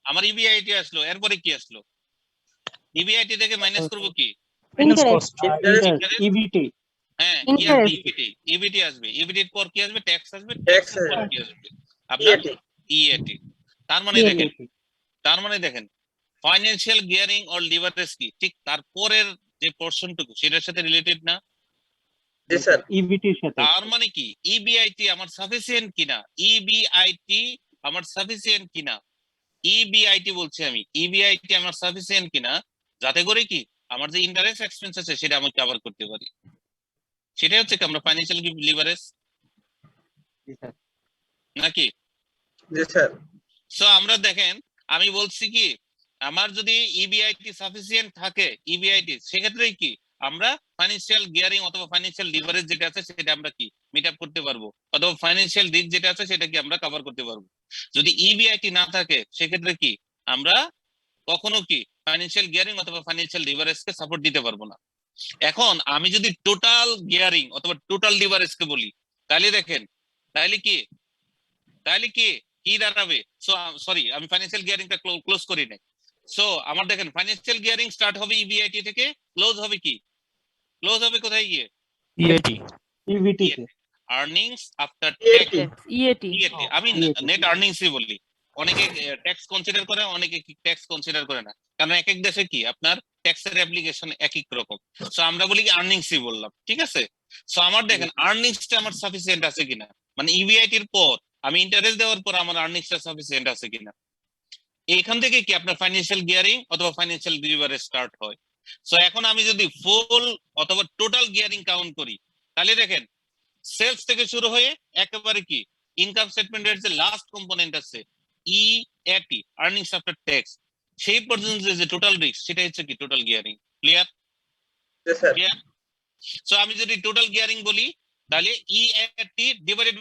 আমার ইবিআইটি আসলো, এরপরে কি আসলো? ইবিআইটি থেকে মাইনাস করব কি? ইবিটি। হ্যাঁ, ইবিটি আসবে। ইবিটির পর কি আসবে? ট্যাক্স আসবে। পর কি আসবে? আপনার ইএটি। তার মানে দেখেন ফাইন্যান্সিয়াল গিয়ারিং অর লিভারেজ কি ঠিক তারপরের যে পোরশনটুকু সেটার সাথে রিলেটেড না? জি স্যার, ইবিটির সাথে। তার মানে কি ইবিআইটি আমার সাফিসিয়েন্ট কিনা, ইবিআইটি আমার সাফিসিয়েন্ট কিনা, ইবিআইটি বলছি আমি, ইবিআইটি আমার সাফিসিয়েন্ট কিনা, যাতে করে কি আমার যে ইন্টারেস্ট এক্সপেন্স আছে সেটা আমি কভার করতে পারি। সেটাই হচ্ছে কি আমরা ফাইন্যান্সিয়াল লিভারেজ, নাকি? জি স্যার। সো আমরা দেখেন আমি বলছি কি আমার যদি ইবিআইটি সাফিসিয়েন্ট থাকে, ইবিআইটি, সেক্ষেত্রে কি আমরা ফাইন্যান্সিয়াল গিয়ারিং অথবা ফাইন্যান্সিয়াল লিভারেজ যেটা আছে সেটা আমরা কি মিট আপ করতে পারবো, অথবা ফাইন্যান্সিয়াল রিস্ক যেটা আছে সেটা কি আমরা কভার করতে পারবো। যদি ইবিআইটি না থাকে সেক্ষেত্রে কি আমরা কখনো কি ফাইন্যান্সিয়াল গিয়ারিং অথবা ফাইন্যান্সিয়াল লিভারেজ কে সাপোর্ট দিতে পারবো না। এখন আমি যদি টোটাল গিয়ারিং অথবা টোটাল লিভারেজ কে বলি, তাহলে দেখেন তাহলে কি কি দাঁড়াবে? সরি, আমি ফাইন্যান্সিয়াল গিয়ারিংটা ক্লোজ করি নাই। সো আমার দেখেন ফাইন্যান্সিয়াল গিয়ারিং স্টার্ট হবে ইবিআইটি থেকে, ক্লোজ হবে কি? ক্লোজ হবে কোথায় গিয়ে? ইবিটি তে। Earnings after tax, EAT. আমি নেট আর্নিংসই বলি। অনেকে ট্যাক্স কনসিডার করে, অনেকে ট্যাক্স কনসিডার করে না, কারণ এক এক দেশে কি আপনার ট্যাক্সের অ্যাপ্লিকেশন এক এক রকম। সো আমরা বলি কি আর্নিংসই বললাম, ঠিক আছে? সো আমার দেখেন আর্নিংসটা আমার সাফিসিয়েন্ট আছে কিনা, মানে ইবিআইটির পর আমি ইন্টারেস্ট দেওয়ার পর আমার আর্নিংসটা সাফিসিয়েন্ট আছে কিনা। এইখান থেকে কি আপনার ফাইন্যান্সিয়াল গিয়ারিং অথবা ফাইন্যান্সিয়াল লিভারেজ স্টার্ট হয়। সো এখন আমি যদি ফুল অথবা টোটাল গিয়ারিং কাউন্ট করি, তাহলে দেখেন সেলস থেকে শুরু হয়ে একেবারে কি ইনকাম স্টেটমেন্টের যে লাস্ট কম্পোনেন্ট আছে ইএটি, আর্নিংস আফটার ট্যাক্স, সেই পর্যন্ত যে টোটাল রিস্ক সেটা হচ্ছে কি total gearing. Clear? Clear? So আমি যদি টোটাল গিয়ারিং বলি তাহলে ইএটি ডিভাইডেড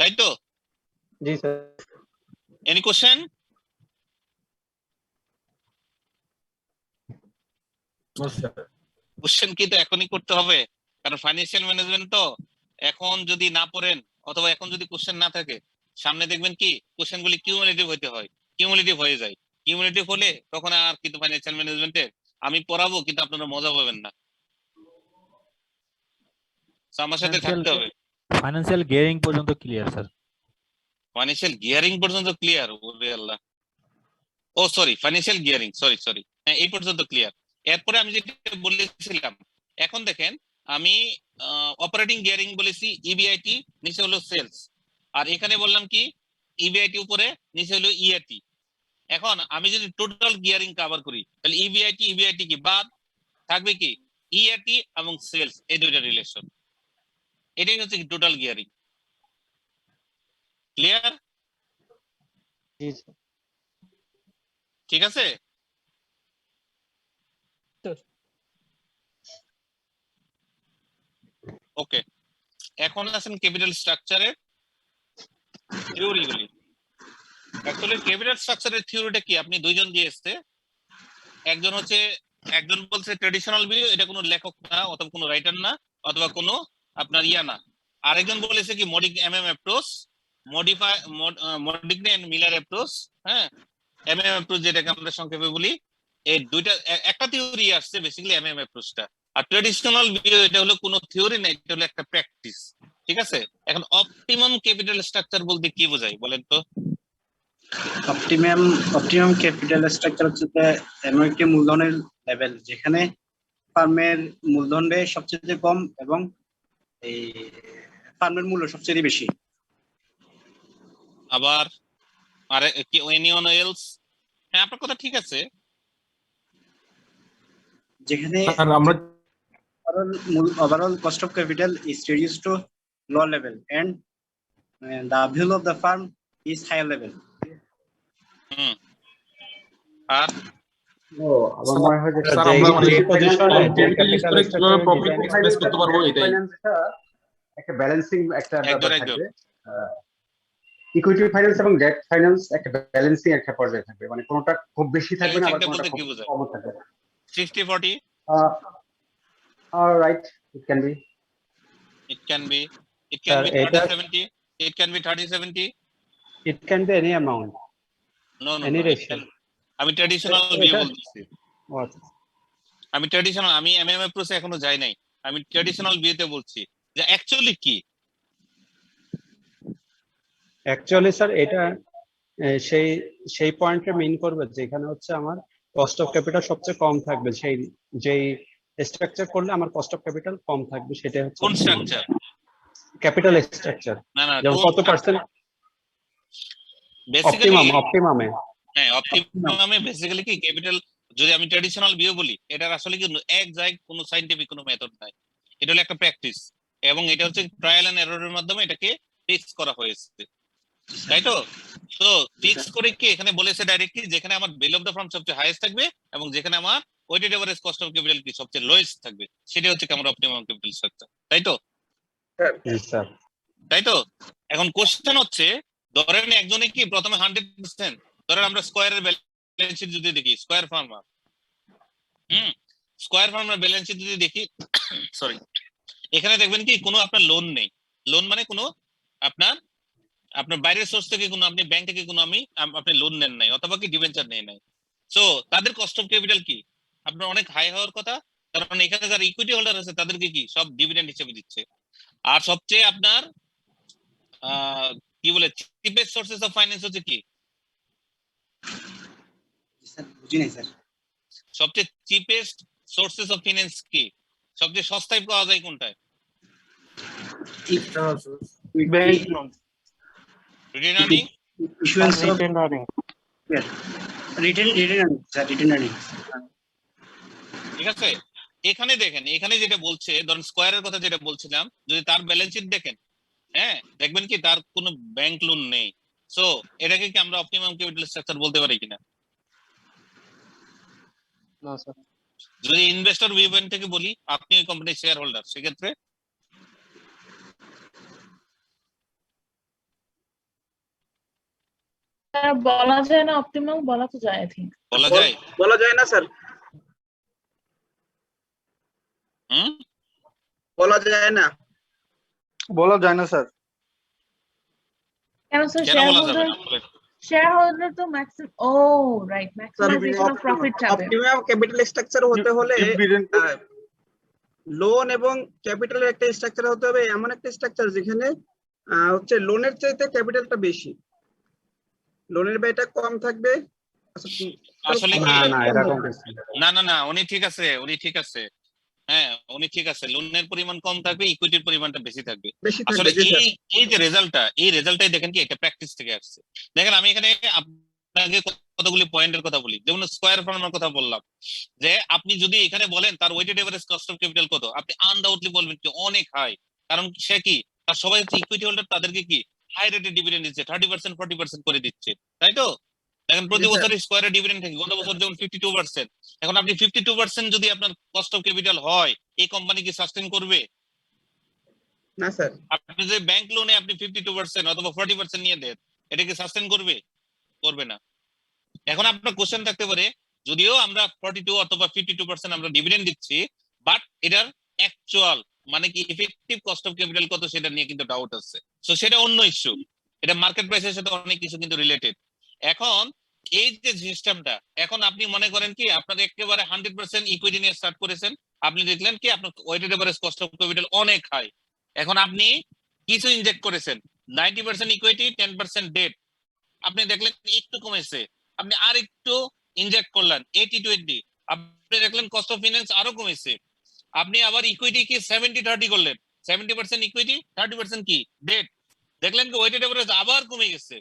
তাই তো? জি স্যার। Any question? কোশ্চেন কি তো এখনই করতে হবে, কারণ ফাইন্যান্সিয়াল ম্যানেজমেন্ট তো এখন যদি না পড়েন অথবা এখন যদি কোশ্চেন না থাকে, সামনে দেখবেন কি কোশ্চেন গুলি কিউমুলেটিভ হতে হয়, কিউমুলেটিভ হয়ে যায়। কিউমুলেটিভ হলে তখন আর কিন্তু ফাইন্যান্সিয়াল ম্যানেজমেন্টে আমি পড়াবো কিন্তু আপনারা মজা পাবেন না। আমার সাথে থাকতে হবে। ফাইন্যান্সিয়াল গিয়ারিং পর্যন্ত ক্লিয়ার স্যার? ফাইন্যান্সিয়াল গিয়ারিং পর্যন্ত ক্লিয়ার? ওরে আল্লাহ, ও সরি, ফাইন্যান্সিয়াল গিয়ারিং, সরি, হ্যাঁ এই পর্যন্ত ক্লিয়ার। এরপরে আমি যেটা বলেছিলাম, এখন দেখেন আমি অপারেটিং গিয়ারিং বলেছি ইবিআইটি, নিচে হলো সেলস, আর এখানে বললাম কি ইবিআইটি উপরে, নিচে হলো ইএটি। এখন আমি যদি টোটাল গিয়ারিং কভার করি তাহলে ইবিআইটি কি বাদ থাকবে কি ইএটি এবং সেলস, এই দুইটা রিলেশন, এটাই হচ্ছে কি টোটাল গিয়ারিং। ক্লিয়ার? জি স্যার। ঠিক আছে। ওকে, এখন আসেন ক্যাপিটাল স্ট্রাকচারের থিওরিগুলি। অ্যাকচুয়ালি ক্যাপিটাল স্ট্রাকচারের থিওরিটা কি আপনি দুইজন দিয়ে এসছে, একজন বলছে ট্রেডিশনাল ভিউ, এটা কোনো লেখক না অথবা কোনো রাইটার না অথবা কোনো আপনার ইয়া না। আরেকজন বলেছে কি MM approach, Modigliani and Miller approach. হ্যাঁ, এমএম অ্যাপ্রোচ যেটাকে আমরা সংক্ষেপে বলি, এই দুইটা একটা থিওরি আসছে বেসিক্যালি এমএম অ্যাপ্রোচটা। আর ট্রেডিশনাল ভিউ এটা হলো কোনো থিওরি না, এটা হলো একটা প্র্যাকটিস। ঠিক আছে, এখন অপটিমাম ক্যাপিটাল স্ট্রাকচার বলতে কি বোঝায় বলেন তো? অপটিমাম ক্যাপিটাল স্ট্রাকচার হচ্ছে এমন একটি মূলধনের লেভেল যেখানে ফার্মের মূলধন ব্যয় সবচেয়ে কম এবং এই ফার্মের মূল্য সবচেয়ে বেশি। আবার আরে কি এনিওন এলস? হ্যাঁ, আপনার কথা ঠিক আছে। যেখানে আমরা overall cost of capital is reduced to low level and the value of the farm is higher level. আর আমার মনে হয় যে স্যার আমরা প্রফিট এক্সপ্রেস করতে পারবো এটাই। একটা ব্যালেন্সিং একটা ব্যাপার থাকবে, ইকুইটি ফাইন্যান্স এবং ডেট ফাইন্যান্স একটা ব্যালেন্সিং একটা পর্যায়ে থাকবে, মানে কোনটা খুব বেশি থাকবে না আবার কোনটা খুব কম থাকবে। 60-40 right, it can B 30-70, it can be 30-70, it can be any amount, no any ratio. আমি ট্র্যাডিশনাল ভিউ বলতেছি, আমি এমএম অ্যাপ্রোচে এখনো যাই নাই, আমি ট্র্যাডিশনাল ভিউতে বলছি যে অ্যাকচুয়ালি কি। অ্যাকচুয়ালি স্যার এটা সেই পয়েন্টে মেইন করবে যেখানে হচ্ছে আমার কস্ট অফ ক্যাপিটাল সবচেয়ে কম থাকবে, যেই স্ট্রাকচার করলে আমার কস্ট অফ ক্যাপিটাল কম থাকবে সেটা হচ্ছে কোন স্ট্রাকচার? Capital structure. না যেমন কত পার্সেন্ট অপটিমামে। হ্যাঁ, অপটিমামে বেসিক্যালি কি ক্যাপিটাল, যদি আমি ট্র্যাডিশনাল ভিউ বলি, এটার আসলে কি এক জায়গায় কোনো সায়েন্টিফিক কোনো মেথড নাই, এটা হলো একটা প্র্যাকটিস এবং এটা হচ্ছে ট্রায়াল এন্ড এররের মাধ্যমে এটাকে ফিক্স করা হয়েছে, তাই তো? তো ফিক্স করে কি এখানে বলেছে ডাইরেক্টলি যেখানে আমার ভ্যালু অফ দ্য ফার্ম সবচেয়ে হাইয়েস্ট থাকবে এবং যেখানে আমার weighted average cost of capital কি সবচেয়ে লোয়েস্ট থাকবে, সেটা হচ্ছে আমার অপটিমাম ক্যাপিটাল স্ট্রাকচার, তাই তো? তাই তো? এখন কোশ্চেন হচ্ছে, ধরেন একজনে কি প্রথমে 100%, ধরেন আমরা স্কয়ারের ব্যালেন্স শিট যদি দেখি, স্কয়ার ফার্মার ব্যালেন্স শিট যদি দেখি, সরি, এখানে দেখবেন কি কোনো আপনার লোন নেই। লোন মানে কোনো আপনার বাইরের সোর্স থেকে কোনো, আপনি ব্যাংক থেকে কোনো আপনি লোন নেন নাই অথবা কি ডিবেঞ্চার নেই নাই। সো তাদের কস্ট অফ ক্যাপিটাল কি আপনার অনেক হাই হওয়ার কথা, কারণ এখানে যারা ইকুইটি হোল্ডার আছে তাদেরকে কি সব ডিভিডেন্ড হিসেবে দিচ্ছে। আর সবচেয়ে আপনার কি বলে চিপেস্ট সোর্সেস অফ ফাইন্যান্স হচ্ছে কি? সবচেয়ে চিপেস্ট সোর্সেস অফ ফাইন্যান্স কি? সবচেয়ে সস্তায় পাওয়া যায় কোনটায়? ঠিক আছে, এখানে দেখেন, এখানে যেটা বলছে, ধরেন স্কয়ারের কথা যেটা বলছিলাম, যদি তার ব্যালেন্স শিট দেখেন, হ্যাঁ, দেখবেন কি তার কোনো ব্যাংক লোন নেই। সো এটাকে কি আমরা অপটিমাম ক্যাপিটাল স্ট্রাকচার বলতে পারি কিনা? না স্যার। যদি ইনভেস্টর ভিউ পয়েন্ট থেকে বলি, আপনি ওই কোম্পানির শেয়ার হোল্ডার, সেক্ষেত্রে বলা যায় না অপটিমাম, বলা তো যায়, আই থিংক বলা যায় না স্যার, বলা যায় না স্যার। কেন স্যার? শেয়ার হোল্ডার তো maximum, oh right, maximization of profit চাবে। অপটিমাম ক্যাপিটাল স্ট্রাকচার হতে হলে লোন এবং ক্যাপিটালের একটা স্ট্রাকচার হতে হবে, এমন একটা স্ট্রাকচার যেখানে হচ্ছে লোনের চাইতে ক্যাপিটালটা বেশি, লোনের ব্যয়টা কম থাকবে। আসলে না, উনি ঠিক আছে, হ্যাঁ উনি ঠিক আছে, লোনের পরিমাণ কম থাকবে, ইকুইটির পরিমাণটা বেশি থাকবে। বেশি থাকবে, আসলে জি স্যার। এই যে রেজাল্টটা, এই রেজাল্টটাই দেখেন কি এটা প্র্যাকটিস থেকে আসছে। দেখেন আমি এখানে আপনাকে কতগুলি পয়েন্টের কথা বলি, যেমন স্কয়ার ফার্মের কথা বললাম, যে আপনি যদি এখানে বলেন তার weighted average cost of capital কত, আপনি আনডাউটলি বলবেন কি অনেক হাই। কারণ সে কি, তার সবাই হচ্ছে ইকুইটি হোল্ডার, তাদেরকে কি হাই রেটেড ডিভিডেন্ড দিচ্ছে, 30% 40% করে দিচ্ছে, তাই তো? এখন প্রতি জি স্যার। বছর স্কয়ারে ডিভিডেন্ড থাকে, গত বছর যেমন 52%। এখন আপনি 52% যদি আপনার কস্ট অফ ক্যাপিটাল হয়, এই কোম্পানি কি সাস্টেইন করবে? না স্যার। আপনি যে ব্যাংক লোনে আপনি 52% অথবা 40% নিয়ে দেন, এটা কি সাস্টেইন করবে? করবে না। এখন আপনার কোশ্চেন থাকতে পারে, যদিও আমরা 42 অথবা 52% আমরা ডিভিডেন্ড দিচ্ছি, বাট এটার অ্যাকচুয়াল মানে কি ইফেক্টিভ কস্ট অফ ক্যাপিটাল কত সেটা নিয়ে কিন্তু ডাউট আছে। সো সেটা অন্য ইস্যু, এটা মার্কেট প্রাইসের সাথে অনেক কিছু কিন্তু রিলেটেড। এখন এই যে সিস্টেমটা, এখন আপনি মনে করেন কি আপনার একেবারে 100% ইকুইটি নিয়ে স্টার্ট করেছেন, আপনি দেখলেন কি আপনার weighted average cost of capital অনেক হাই। এখন আপনি কিছু ইনজেক্ট করেছেন, 90% ইকুইটি 10% ডেট, আপনি দেখলেন একটু কমেছে, আপনি আর একটু ইনজেক্ট করলেন 80-20, আপনি দেখলেন কস্ট অফ ফিনান্স আরো কমেছে, আপনি আবার ইকুইটি কি 70-30 করলেন, 70% ইকুইটি 30% কি ডেট, দেখলেন কি ওয়েটেড এভারেজ আবার কমে গেছে,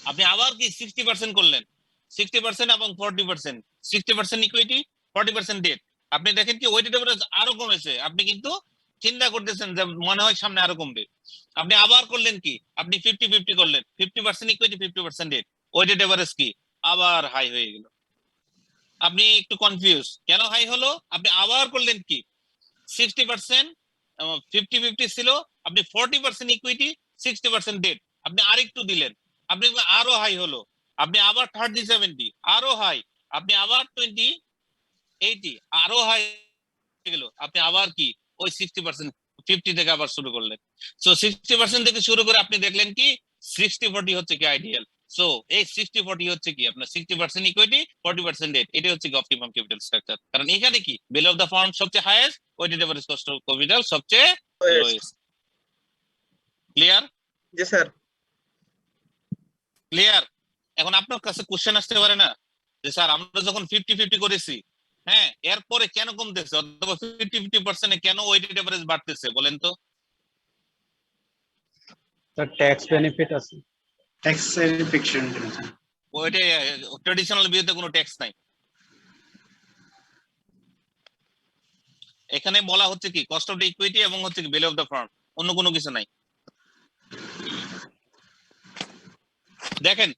আপনি আবার কি 60% করলেন, 60% এবং 40%, 60% ইকুইটি 40% ডেট, আপনি দেখেন কি ওয়েটেড এভারেজ আরো কমেছে, আপনি কিন্তু চিন্তা করতেছেন যে মনে হয় সামনে আরো কমবে, আপনি আবার করলেন কি আপনি 50-50 করলেন, 50% ইকুইটি 50% ডেট, ওয়েটেড এভারেজ কি আবার হাই হয়ে গেল, আপনি একটু কনফিউজ কেন হাই হলো, আপনি আবার করলেন কি 60% 50-50 ছিল, আপনি 40% ইকুইটি 60% ডেট, আপনি আরেকটু দিলেন, আপনি আরো হাই হলো, আপনি আবার 30-70 আরো হাই, আপনি আবার 20-80 আরো হাই গেল, আপনি আবার কি ওই 60% 50 থেকে আবার শুরু করলেন। সো 60% থেকে শুরু করে আপনি দেখলেন কি 60-40 হচ্ছে কি আইডিয়াল। সো এই 60-40 হচ্ছে কি আপনার 60% ইকুইটি 40% ডেট, এটা হচ্ছে কি অপটিমাম ক্যাপিটাল স্ট্রাকচার। কারণ এখানে কি ভ্যালু অফ দ্য ফার্ম সবচেয়ে highest, weighted average cost of capital সবচেয়ে লোয়েস্ট। ক্লিয়ার? জি স্যার। ক্লিয়ার? এখন আপনার কাছে কোশ্চেন আসতে পারে না যে স্যার আমরা যখন 50-50 করেছি, হ্যাঁ এরপরে কেন কমতেছে, অথবা 50-50% কেন ওয়েটেড এভারেজ বাড়তেছে বলেন তো? স্যার ট্যাক্স বেনিফিট আছে, ট্যাক্স ফিকশন। ওইটা ট্রেডিশনাল ভিউতে কোনো ট্যাক্স নাই, এখানে বলা হচ্ছে কি কস্ট অফ দ্য ইকুইটি এবং হচ্ছে কি ভ্যালু অফ দ্য ফার্ম, অন্য কোনো কিছু নাই। দেখেন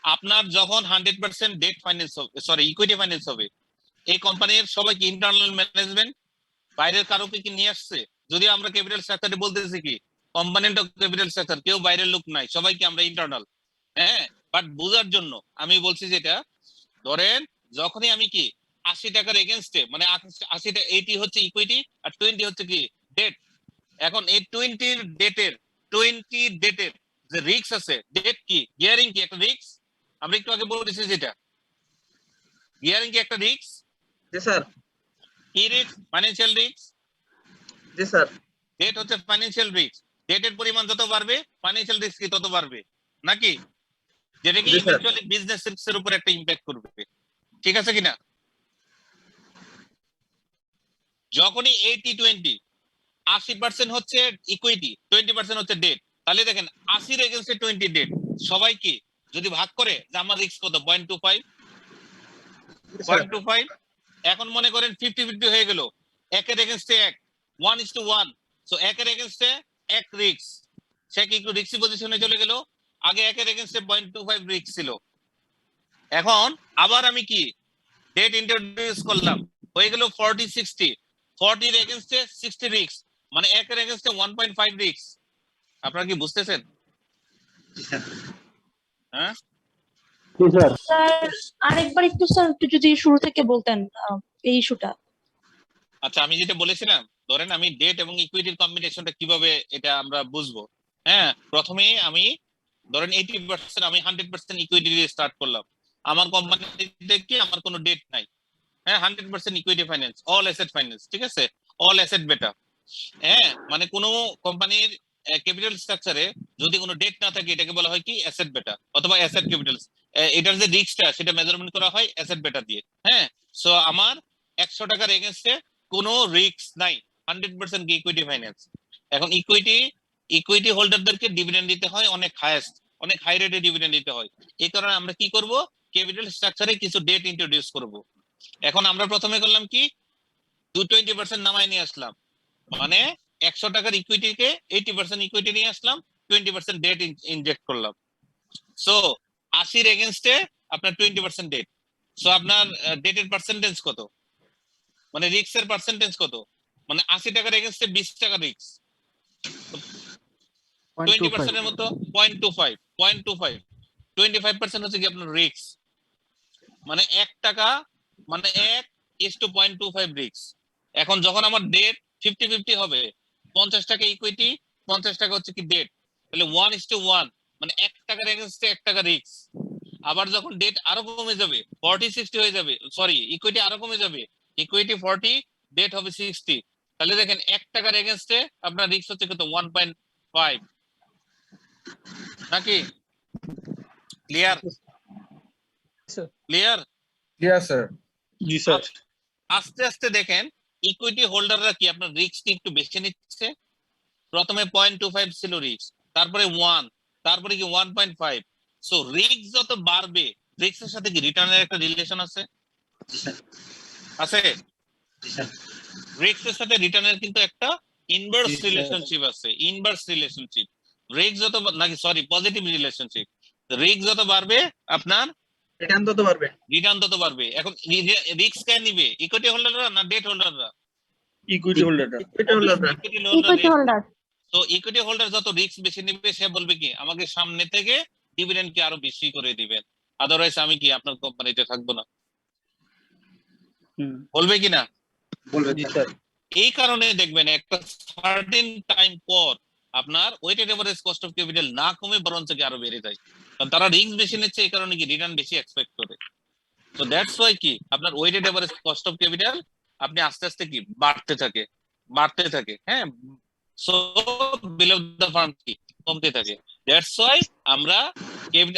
আপনার যখন 100% ডেট ফাইন্যান্স হবে, সরি ইকুইটি ফাইন্যান্স হবে, এই কোম্পানির সবাই কি ইন্টারনাল ম্যানেজমেন্ট, বাইরের কারোকে কি নিয়ে আসছে? যদি আমরা ক্যাপিটাল স্ট্রাকচারে বলতেছি কি কম্পোনেন্ট অফ ক্যাপিটাল স্ট্রাকচার, কেউ বাইরের লোক নাই, সবাইকে আমরা ইন্টারনাল। হ্যাঁ বাট বোঝার জন্য আমি বলছি যেটা, ধরেন যখনই আমি কি 80 টাকার এগেনস্টে, মানে 80 হচ্ছে ইকুইটি আর 20 হচ্ছে কি ডেট, এখন এই 20 ডেটের যে রিস্ক আছে, ডেট কি গিয়ারিং কি একটা রিস্ক, আমরা একটু আগে বলেছি যেটা গিয়ারিং কি একটা রিস্ক। জি স্যার। কি রিস্ক? Financial risk. জি স্যার। ডেট হচ্ছে ফাইন্যান্সিয়াল রিস্ক, ডেটের পরিমাণ যত বাড়বে ফাইন্যান্সিয়াল রিস্ক কি তত বাড়বে নাকি, যেটা কি ইভেন্চুয়ালি বিজনেস রিস্কের উপর একটা ইমপ্যাক্ট করবে, ঠিক আছে কিনা? যখনই 80-20 80% হচ্ছে ইকুইটি 20% হচ্ছে ডেট, তাহলে দেখেন 80 এর এগেইনস্টে 20 ডেট, সবাই কি যদি ভাগ করে যে আমার রিস্ক কত 0.25, এখন মনে করেন 50-50 হয়ে গেল, একের এগেইনস্টে 1:1, সো একের এগেইনস্টে এক রিস্ক, সে কি একটু রিস্কি পজিশনে চলে গেল, আগে একের এগেইনস্টে 0.25 রিস্ক ছিল, এখন আবার আমি কি ডেট ইন্ট্রোডিউস করলাম, হয়ে গেল 40-60, 40 এর এগেইনস্টে 60 রিস্ক, মানে একের এগেইনস্টে 1.5 রিস্ক। আপনারা কি বুঝতেছেন? হ্যাঁ স্যার আরেকবার একটু স্যার একটু যদি শুরু থেকে বলতেন এই ইস্যুটা। আচ্ছা আমি যেটা বলেছিলাম, ধরেন আমি ডেট এবং ইকুইটির কম্বিনেশনটা কিভাবে এটা আমরা বুঝবো। হ্যাঁ প্রথমে আমি ধরেন 80% আমি 100% ইকুইটি দিয়ে স্টার্ট করলাম, আমার কোম্পানিতে কি আমার কোনো ডেট নাই, হ্যাঁ 100% equity finance, all asset finance, ঠিক আছে, অল অ্যাসেট বেটা। হ্যাঁ মানে কোনো কোম্পানির ক্যাপিটাল স্ট্রাকচারে যদি কোনো ডেট না থাকে এটাকে বলা হয় কি অ্যাসেট বেটা অথবা অ্যাসেট ক্যাপিটাল, এটার যে রিস্কটা সেটা মেজারমেন্ট করা হয় অ্যাসেট বেটা দিয়ে। হ্যাঁ সো আমার 100 টাকার এগেইনস্টে কোনো রিস্ক নাই, 100% ইকুইটি ফাইন্যান্স। এখন ইকুইটি হোল্ডারদেরকে ডিভিডেন্ড দিতে হয় অনেক হাইয়েস্ট, অনেক হাই রেটে ডিভিডেন্ড দিতে হয়। এই কারণে আমরা কি করব, ক্যাপিটাল স্ট্রাকচারে কিছু ডেট ইন্ট্রোডিউস করব। এখন আমরা প্রথমে করলাম কি, 220% নামায় নিয়ে আসলাম, মানে 100 টাকার ইকুইটিকে 80% ইকুইটি নিয়ে আসলাম, 20% ডেট ইনজেক্ট করলাম। সো 80 এর এগেইনস্টে আপনার 20% ডেট। সো আপনার ডেটের পার্সেন্টেজ কত, মানে রিস্কের পার্সেন্টেজ কত, মানে 80 টাকার এগেইনস্টে 20 টাকা রিস্ক, 20% এর মতো 0.25 25% হচ্ছে কি আপনার রিস্ক, মানে 1 টাকা, মানে 1:0.25 রিস্ক। এখন যখন আমার ডেট 50-50 হবে, 50 টাকা ইকুইটি, 50 টাকা হচ্ছে কি ডেট, তাহলে 1:1, মানে 1 টাকার এগেইনস্টে 1 টাকা রিস্ক। আবার যখন ডেট আরো কমে যাবে, 40-60 হয়ে যাবে, সরি ইকুইটি আরো কমে যাবে, ইকুইটি 40, ডেট হবে 60, তাহলে দেখেন 1 টাকার এগেইনস্টে আপনার রিস্ক হচ্ছে কত, 1.5, নাকি? ক্লিয়ার? ক্লিয়ার? Yes sir. জি স্যার। আস্তে আস্তে দেখেন ইকুইটি হোল্ডাররা কি আপনার রিস্কটি একটু বেশি নিচ্ছে। প্রথমে 0.25 ছিল রিস্ক, তারপরে 1, তারপরে কি 1.5। সো রিস্ক যত বাড়বে, রিস্কের সাথে কি রিটার্নের একটা রিলেশন আছে? আছে? রিস্কের সাথে রিটার্নের কিন্তু একটা ইনভার্স রিলেশনশিপ আছে, ইনভার্স রিলেশনশিপ। রিস্ক যত, নাকি সরি পজিটিভ রিলেশনশিপ। রিস্ক যত বাড়বে আপনার রিটার্ন তত বাড়বে। রিটার্ন তত বাড়বে। এখন রিস্ক কে নিবে, ইকুইটি হোল্ডাররা না ডেট হোল্ডাররা? ইকুইটি হোল্ডাররা। Equity holder. তো ইকুইটি হোল্ডার যত রিস্ক বেশি নিবে, সে বলবে কি আমাকে সামনে থেকে ডিভিডেন্ড কি আরো বেশি করে দিবেন, আদারওয়াইজ আমি কি আপনার কোম্পানিতে থাকবো না, বলবে কি না? বলবে স্যার। এই কারণে দেখবেন একটা সার্টেন টাইম পর আপনার weighted average cost of capital না কমে বরঞ্চ কি আরো বেড়ে যায়, কারণ তারা রিস্ক বেশি নিচ্ছে, এই কারণে কি রিটার্ন বেশি এক্সপেক্ট করে। তো দ্যাটস ওয়াই কি আপনার weighted average cost of capital আপনি আস্তে আস্তে কি বাড়তে থাকে, হ্যাঁ। সো বিলো দ্য ফার্ম কি কমতে থাকে। দ্যাটস ওয়াই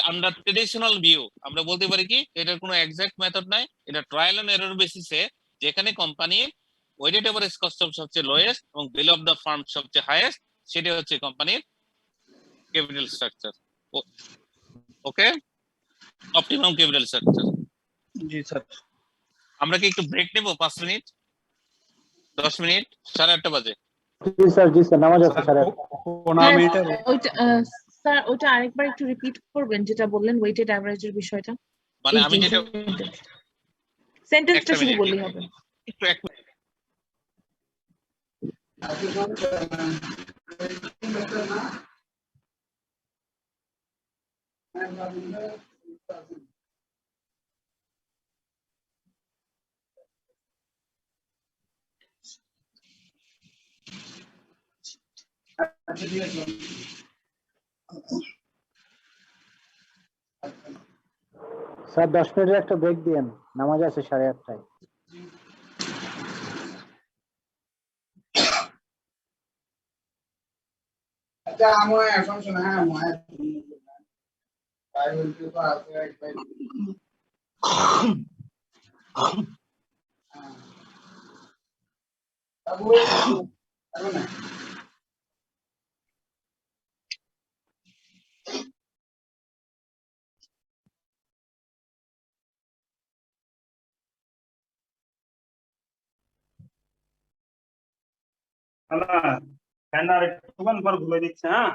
আমরা ট্রেডিশনাল ভিউ আমরা বলতে পারি কি এটার কোনো এক্সাক্ট মেথড নাই, এটা ট্রায়াল এন্ড এরর বেসিসে, যেখানে company weighted average cost of সবচেয়ে লোয়েস্ট এবং বিলো অফ দ্য ফার্ম সবচেয়ে হাইয়েস্ট, সেটা হচ্ছে কোম্পানির capital structure. Okay, optimum capital structure. জি স্যার। আমরা কি একটু ব্রেক নেব 5 মিনিট 10 মিনিট, 8:30 বাজে। জি স্যার নামাজ আছে স্যার। 15 মিনিট। স্যার ওটা আরেকবার একটু রিপিট করবেন যেটা বললেন ওয়েটেড অ্যাভারেজের বিষয়টা। মানে আমি যেটা সেন্টেন্সটা শুধু বললেই হবে। একটু এক মিনিট। স্যার 10 মিনিটের একটা ব্রেক দিয়েন, নামাজ আছে 8:30টায়। আচ্ছা আমার এখন শোনা, হ্যাঁ মই তাই বলতে তো আছে একবার না ফ্যান আর একটুখান পর ঘুরে দিচ্ছে। হ্যাঁ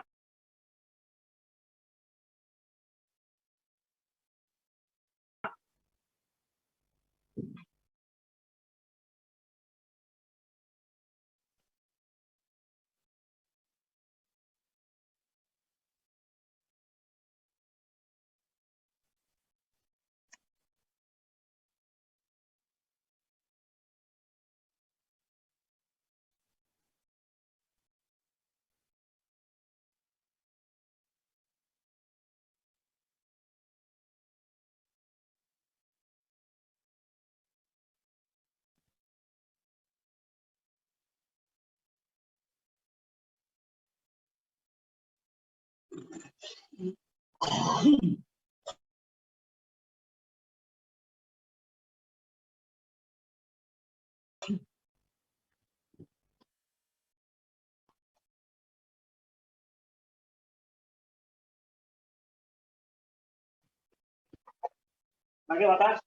আগে বাতাস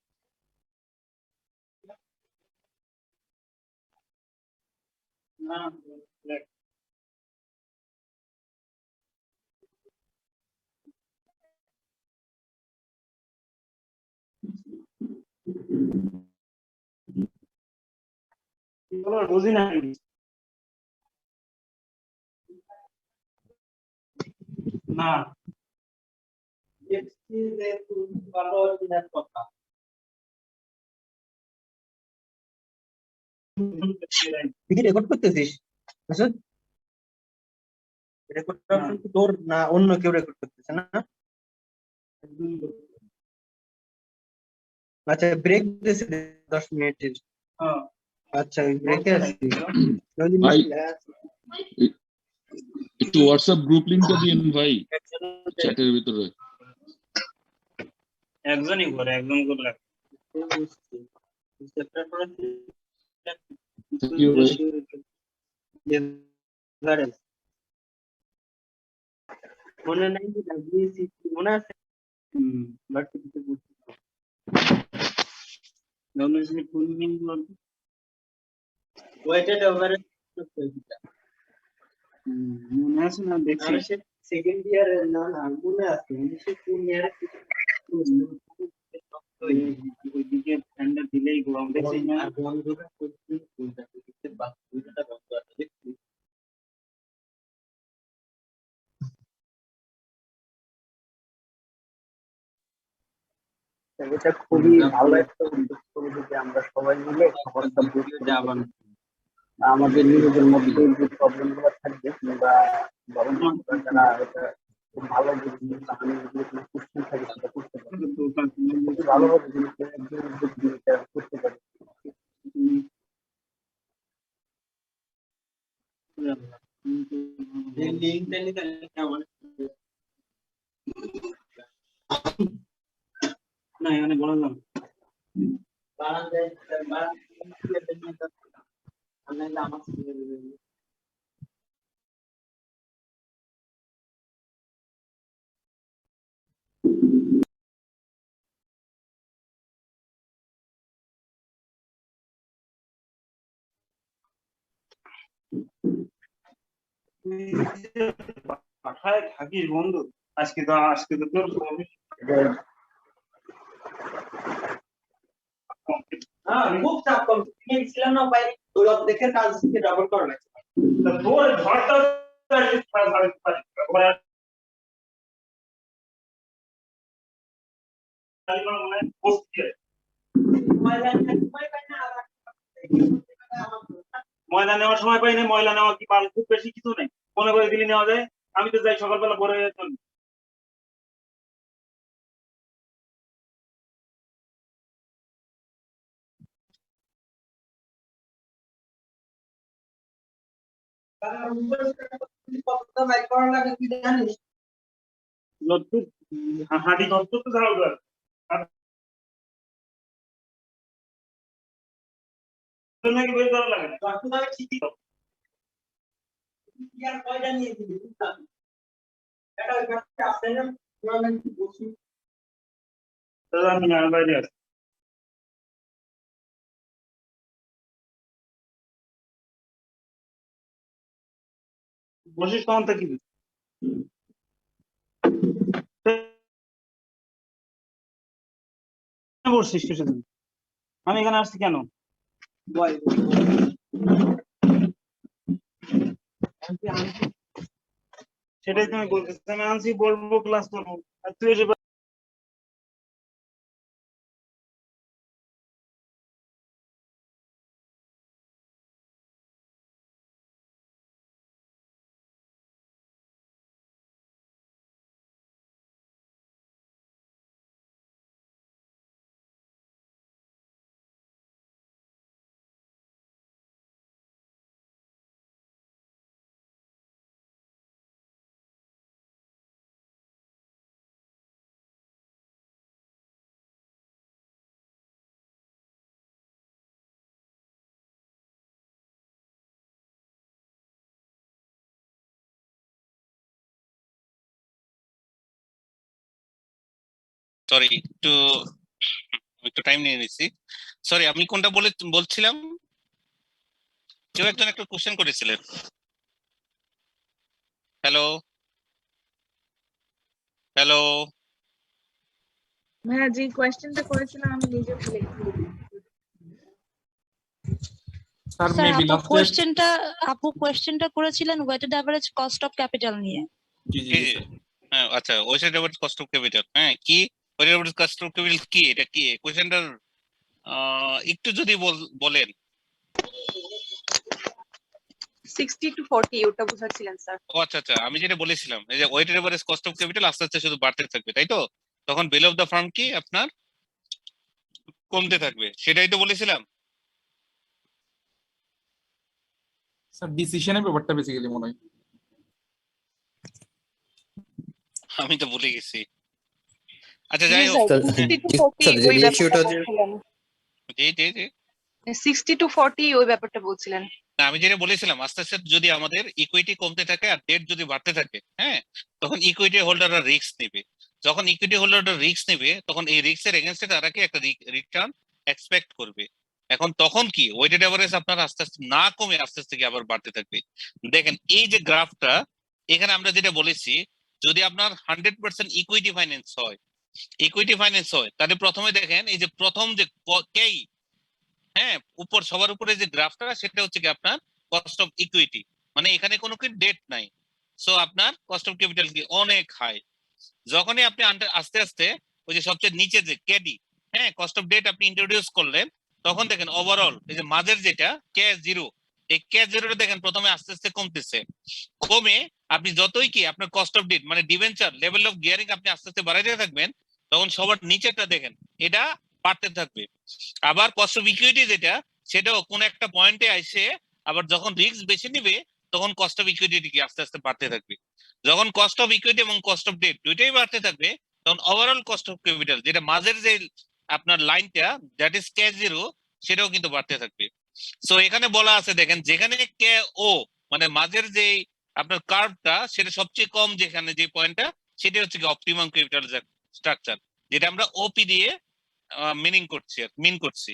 না বুঝি না না কথা তুই কি রেকর্ড করতেছিস আসলে রেকর্ড অপশন কি তোর না অন্য কেউ রেকর্ড করতেছে না আচ্ছা ব্রেক দিয়েছে 10 মিনিটের আচ্ছা ব্রেকে আছি ভাই একটু হোয়াটসঅ্যাপ গ্রুপ লিংকটা দিন ভাই চ্যাটের ভিতরে একজনই করে একজন করে থ্যাংক ইউ ভাই মনে নাই মনে আছে বাট কিছু বুঝতে নমিনেশন ফুল মিন বলতে ওয়েটেড ওভার মনে আছে না দেখছি সেকেন্ড ইয়ার না না মনে আছে নিশ্চয় কোন ইয়ারে ওইদিকে ঠান্ডা দিলেই গরম দেখছি না বন্ধুরা করছি কোনটা দিতে বাকিটা বন্ধ আছে দেখছি এটা খুবই ভালো একটা উদ্যোগ করে যদি আমরা সবাই মিলে সমস্যা বুঝতে যাবেন আমাদের নিজেদের মধ্যে যে প্রবলেম গুলো থাকবে কিংবা যারা এটা খুব ভালো বুঝবে আমি যদি কোনো কোশ্চেন থাকে সেটা করতে পারি ভালোভাবে জিনিসটা একজন জিনিসটা করতে পারি লিঙ্কটা নিতে কেমন না এখানে বললাম বাড়ান যায় বাড়ান অনলাইনে আমার বাসায় থাকিস বন্ধু আজকে তো তোর আমি খুব চাপ কম গেছিলাম না ভাই ওই অর্ধেকের কাজ থেকে ডাবল করা লাগছে তোর ঘরটা ময়লা নেওয়ার সময় পাই না ময়লা নেওয়া কি পাল খুব বেশি কিছু নেই মনে করে দিলে নেওয়া যায় আমি তো যাই সকালবেলা পরে চলি হাঁটি কষ্ট তো ঝাড়ু নাকি বের করা লাগে না আমি বাইরে আছি বসিস কখন থেকে বসছিস কিছুদিন আমি এখানে আসছি কেন সেটাই তুমি বলতেছি আমি আনছি বলবো ক্লাস করবো আর তুই এসে Sorry, to একটু টাইম নিয়ে নিচ্ছি। সরি, আমি কোনটা বলছিলাম? কেউ একজন একটা কোশ্চেন করেছিলেন। হ্যালো হ্যালো ভাইয়া যে কোয়েশ্চেনটা করেছিলাম আমি নিজে ভুলে গেছি। স্যার আপু কোয়েশ্চেনটা করেছিলেন weighted average cost of capital নিয়ে। হ্যাঁ, আচ্ছা, weighted average cost of capital. হ্যাঁ, কি weighted average cost of capital কি? এটা কি কোশ্চেনটার একটু যদি বলেন। 60 to 40 ওটা বুঝাচ্ছিলেন স্যার। ও আচ্ছা আচ্ছা, আমি যেটা বলেছিলাম এই যে weighted average cost of capital আস্তে আস্তে শুধু বাড়তে থাকবে, তাই তো? তখন ভ্যালু অফ দ্য ফার্ম কি আপনার কমতে থাকবে, সেটাই তো বলেছিলাম। স্যার ডিসিশনের ব্যাপারটা বেসিক্যালি মনে হয়। আমি তো ভুলে গেছি। আচ্ছা যাই হোক, 60 to 40 ওই ব্যাপারটা বলছিলেন। জি জি জি 60 to 40 ওই ব্যাপারটা বলছিলেন। না, আমি যেটা বলেছিলাম আস্তে আস্তে যদি আমাদের ইকুইটি কমতে থাকে আর ডেট যদি বাড়তে থাকে, হ্যাঁ, তখন ইকুইটি হোল্ডাররা রিস্ক নেবে। যখন ইকুইটি হোল্ডাররা রিস্ক নেবে তখন এই রিস্কের এগেইনস্টে তারা কি একটা রিটার্ন এক্সপেক্ট করবে। এখন তখন কি ওয়েটেড এভারেজ আপনার আস্তে আস্তে না কমে আস্তে আস্তে কি আবার বাড়তে থাকবে। দেখেন এই যে গ্রাফটা, এখানে আমরা যেটা বলেছি, যদি আপনার 100% ইকুইটি ফাইন্যান্স হয়, তাহলে প্রথমে দেখেন এই যে প্রথম যে কেই, হ্যাঁ, উপর সবার উপরে যে গ্রাফটা সেটা হচ্ছে কি আপনার কস্ট অফ ইকুইটি, মানে এখানে কোনো কি ডেট নাই, সো আপনার কস্ট অফ ক্যাপিটাল কি অনেক হাই। যখনই আপনি আস্তে আস্তে ওই যে সবচেয়ে নিচে যে কেডি, হ্যাঁ, কস্ট অফ ডেট আপনি ইন্ট্রোডিউস করলেন, তখন দেখেন ওভারঅল এই যে মাঝের যেটা কে জিরো, এই কে জিরোটা দেখেন প্রথমে আস্তে আস্তে কমতেছে, কমে আপনি যতই কি আপনার কস্ট অফ ডেট মানে ডিবেঞ্চার লেভেল অফ গিয়ারিং আপনি আস্তে আস্তে বাড়াইতে থাকবেন, তখন সবার নিচেটা দেখেন এটা বাড়তে থাকবে। আবার কস্ট অফ ইকুইটি যেটা, সেটাও কোন একটা পয়েন্টে আইসে আবার যখন রিস্ক বেশি নিবে তখন কস্ট অফ ইকুইটি কি আস্তে আস্তে বাড়তে থাকবে। যখন কস্ট অফ ইকুইটি এবং কস্ট অফ ডেট দুইটাই বাড়তে থাকবে, তখন ওভারঅল কস্ট অফ ক্যাপিটাল যেটা মাঝের যে আপনার লাইনটা দ্যাট ইজ কে জিরো, সেটাও কিন্তু বাড়তে থাকবে। সো এখানে বলা আছে দেখেন, যেখানে কে ও মানে মাঝের যে আপনার কার্ভটা সেটা সবচেয়ে কম, যেখানে যে পয়েন্টটা সেটা হচ্ছে কি অপটিমাম ক্যাপিটাল স্ট্রাকচার, যেটা আমরা ওপি দিয়ে মিন করছি,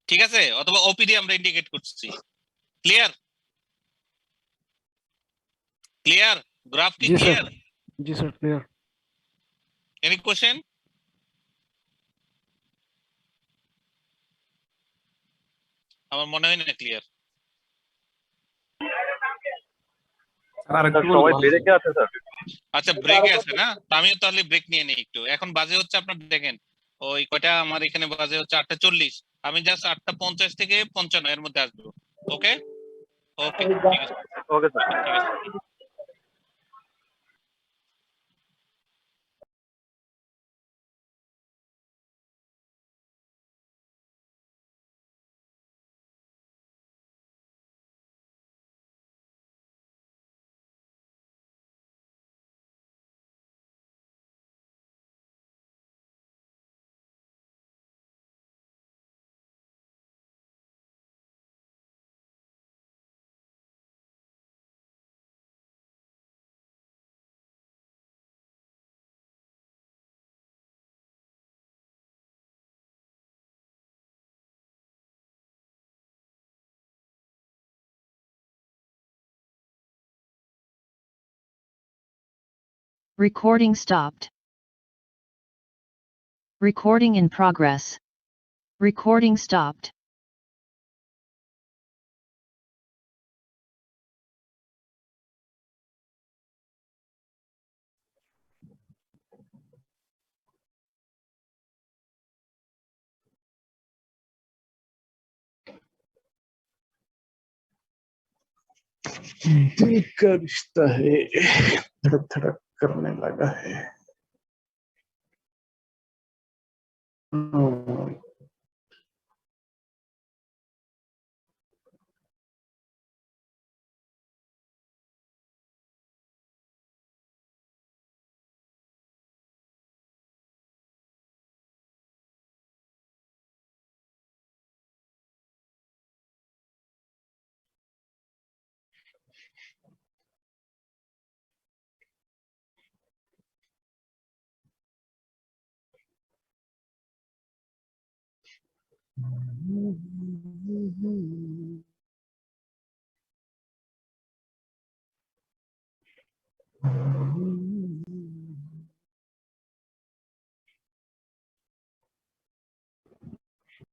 ঠিক আছে, অথবা ওপি দিয়ে আমরা ইন্ডিকেট করছি। ক্লিয়ার গ্রাফ কি ক্লিয়ার? জি স্যার ক্লিয়ার। Any question? আমার মনে হয় না ক্লিয়ার। সবাই ব্রেকে আছে স্যার। আচ্ছা ব্রেকে আছে না, তো আমিও তাহলে ব্রেক নিয়ে নিই একটু। এখন বাজে হচ্ছে আপনার দেখেন ওই কয়টা, আমার এখানে বাজে হচ্ছে 8:40, আমি জাস্ট 8:50 থেকে 55 এর মধ্যে আসবো। ওকে ওকে ঠিক আছে, ওকে স্যার। ঠিক আছে। Recording stopped. Recording in progress. Recording stopped. दिल का रिश्ता है धड़क धड़क करने लगा है। Hmm.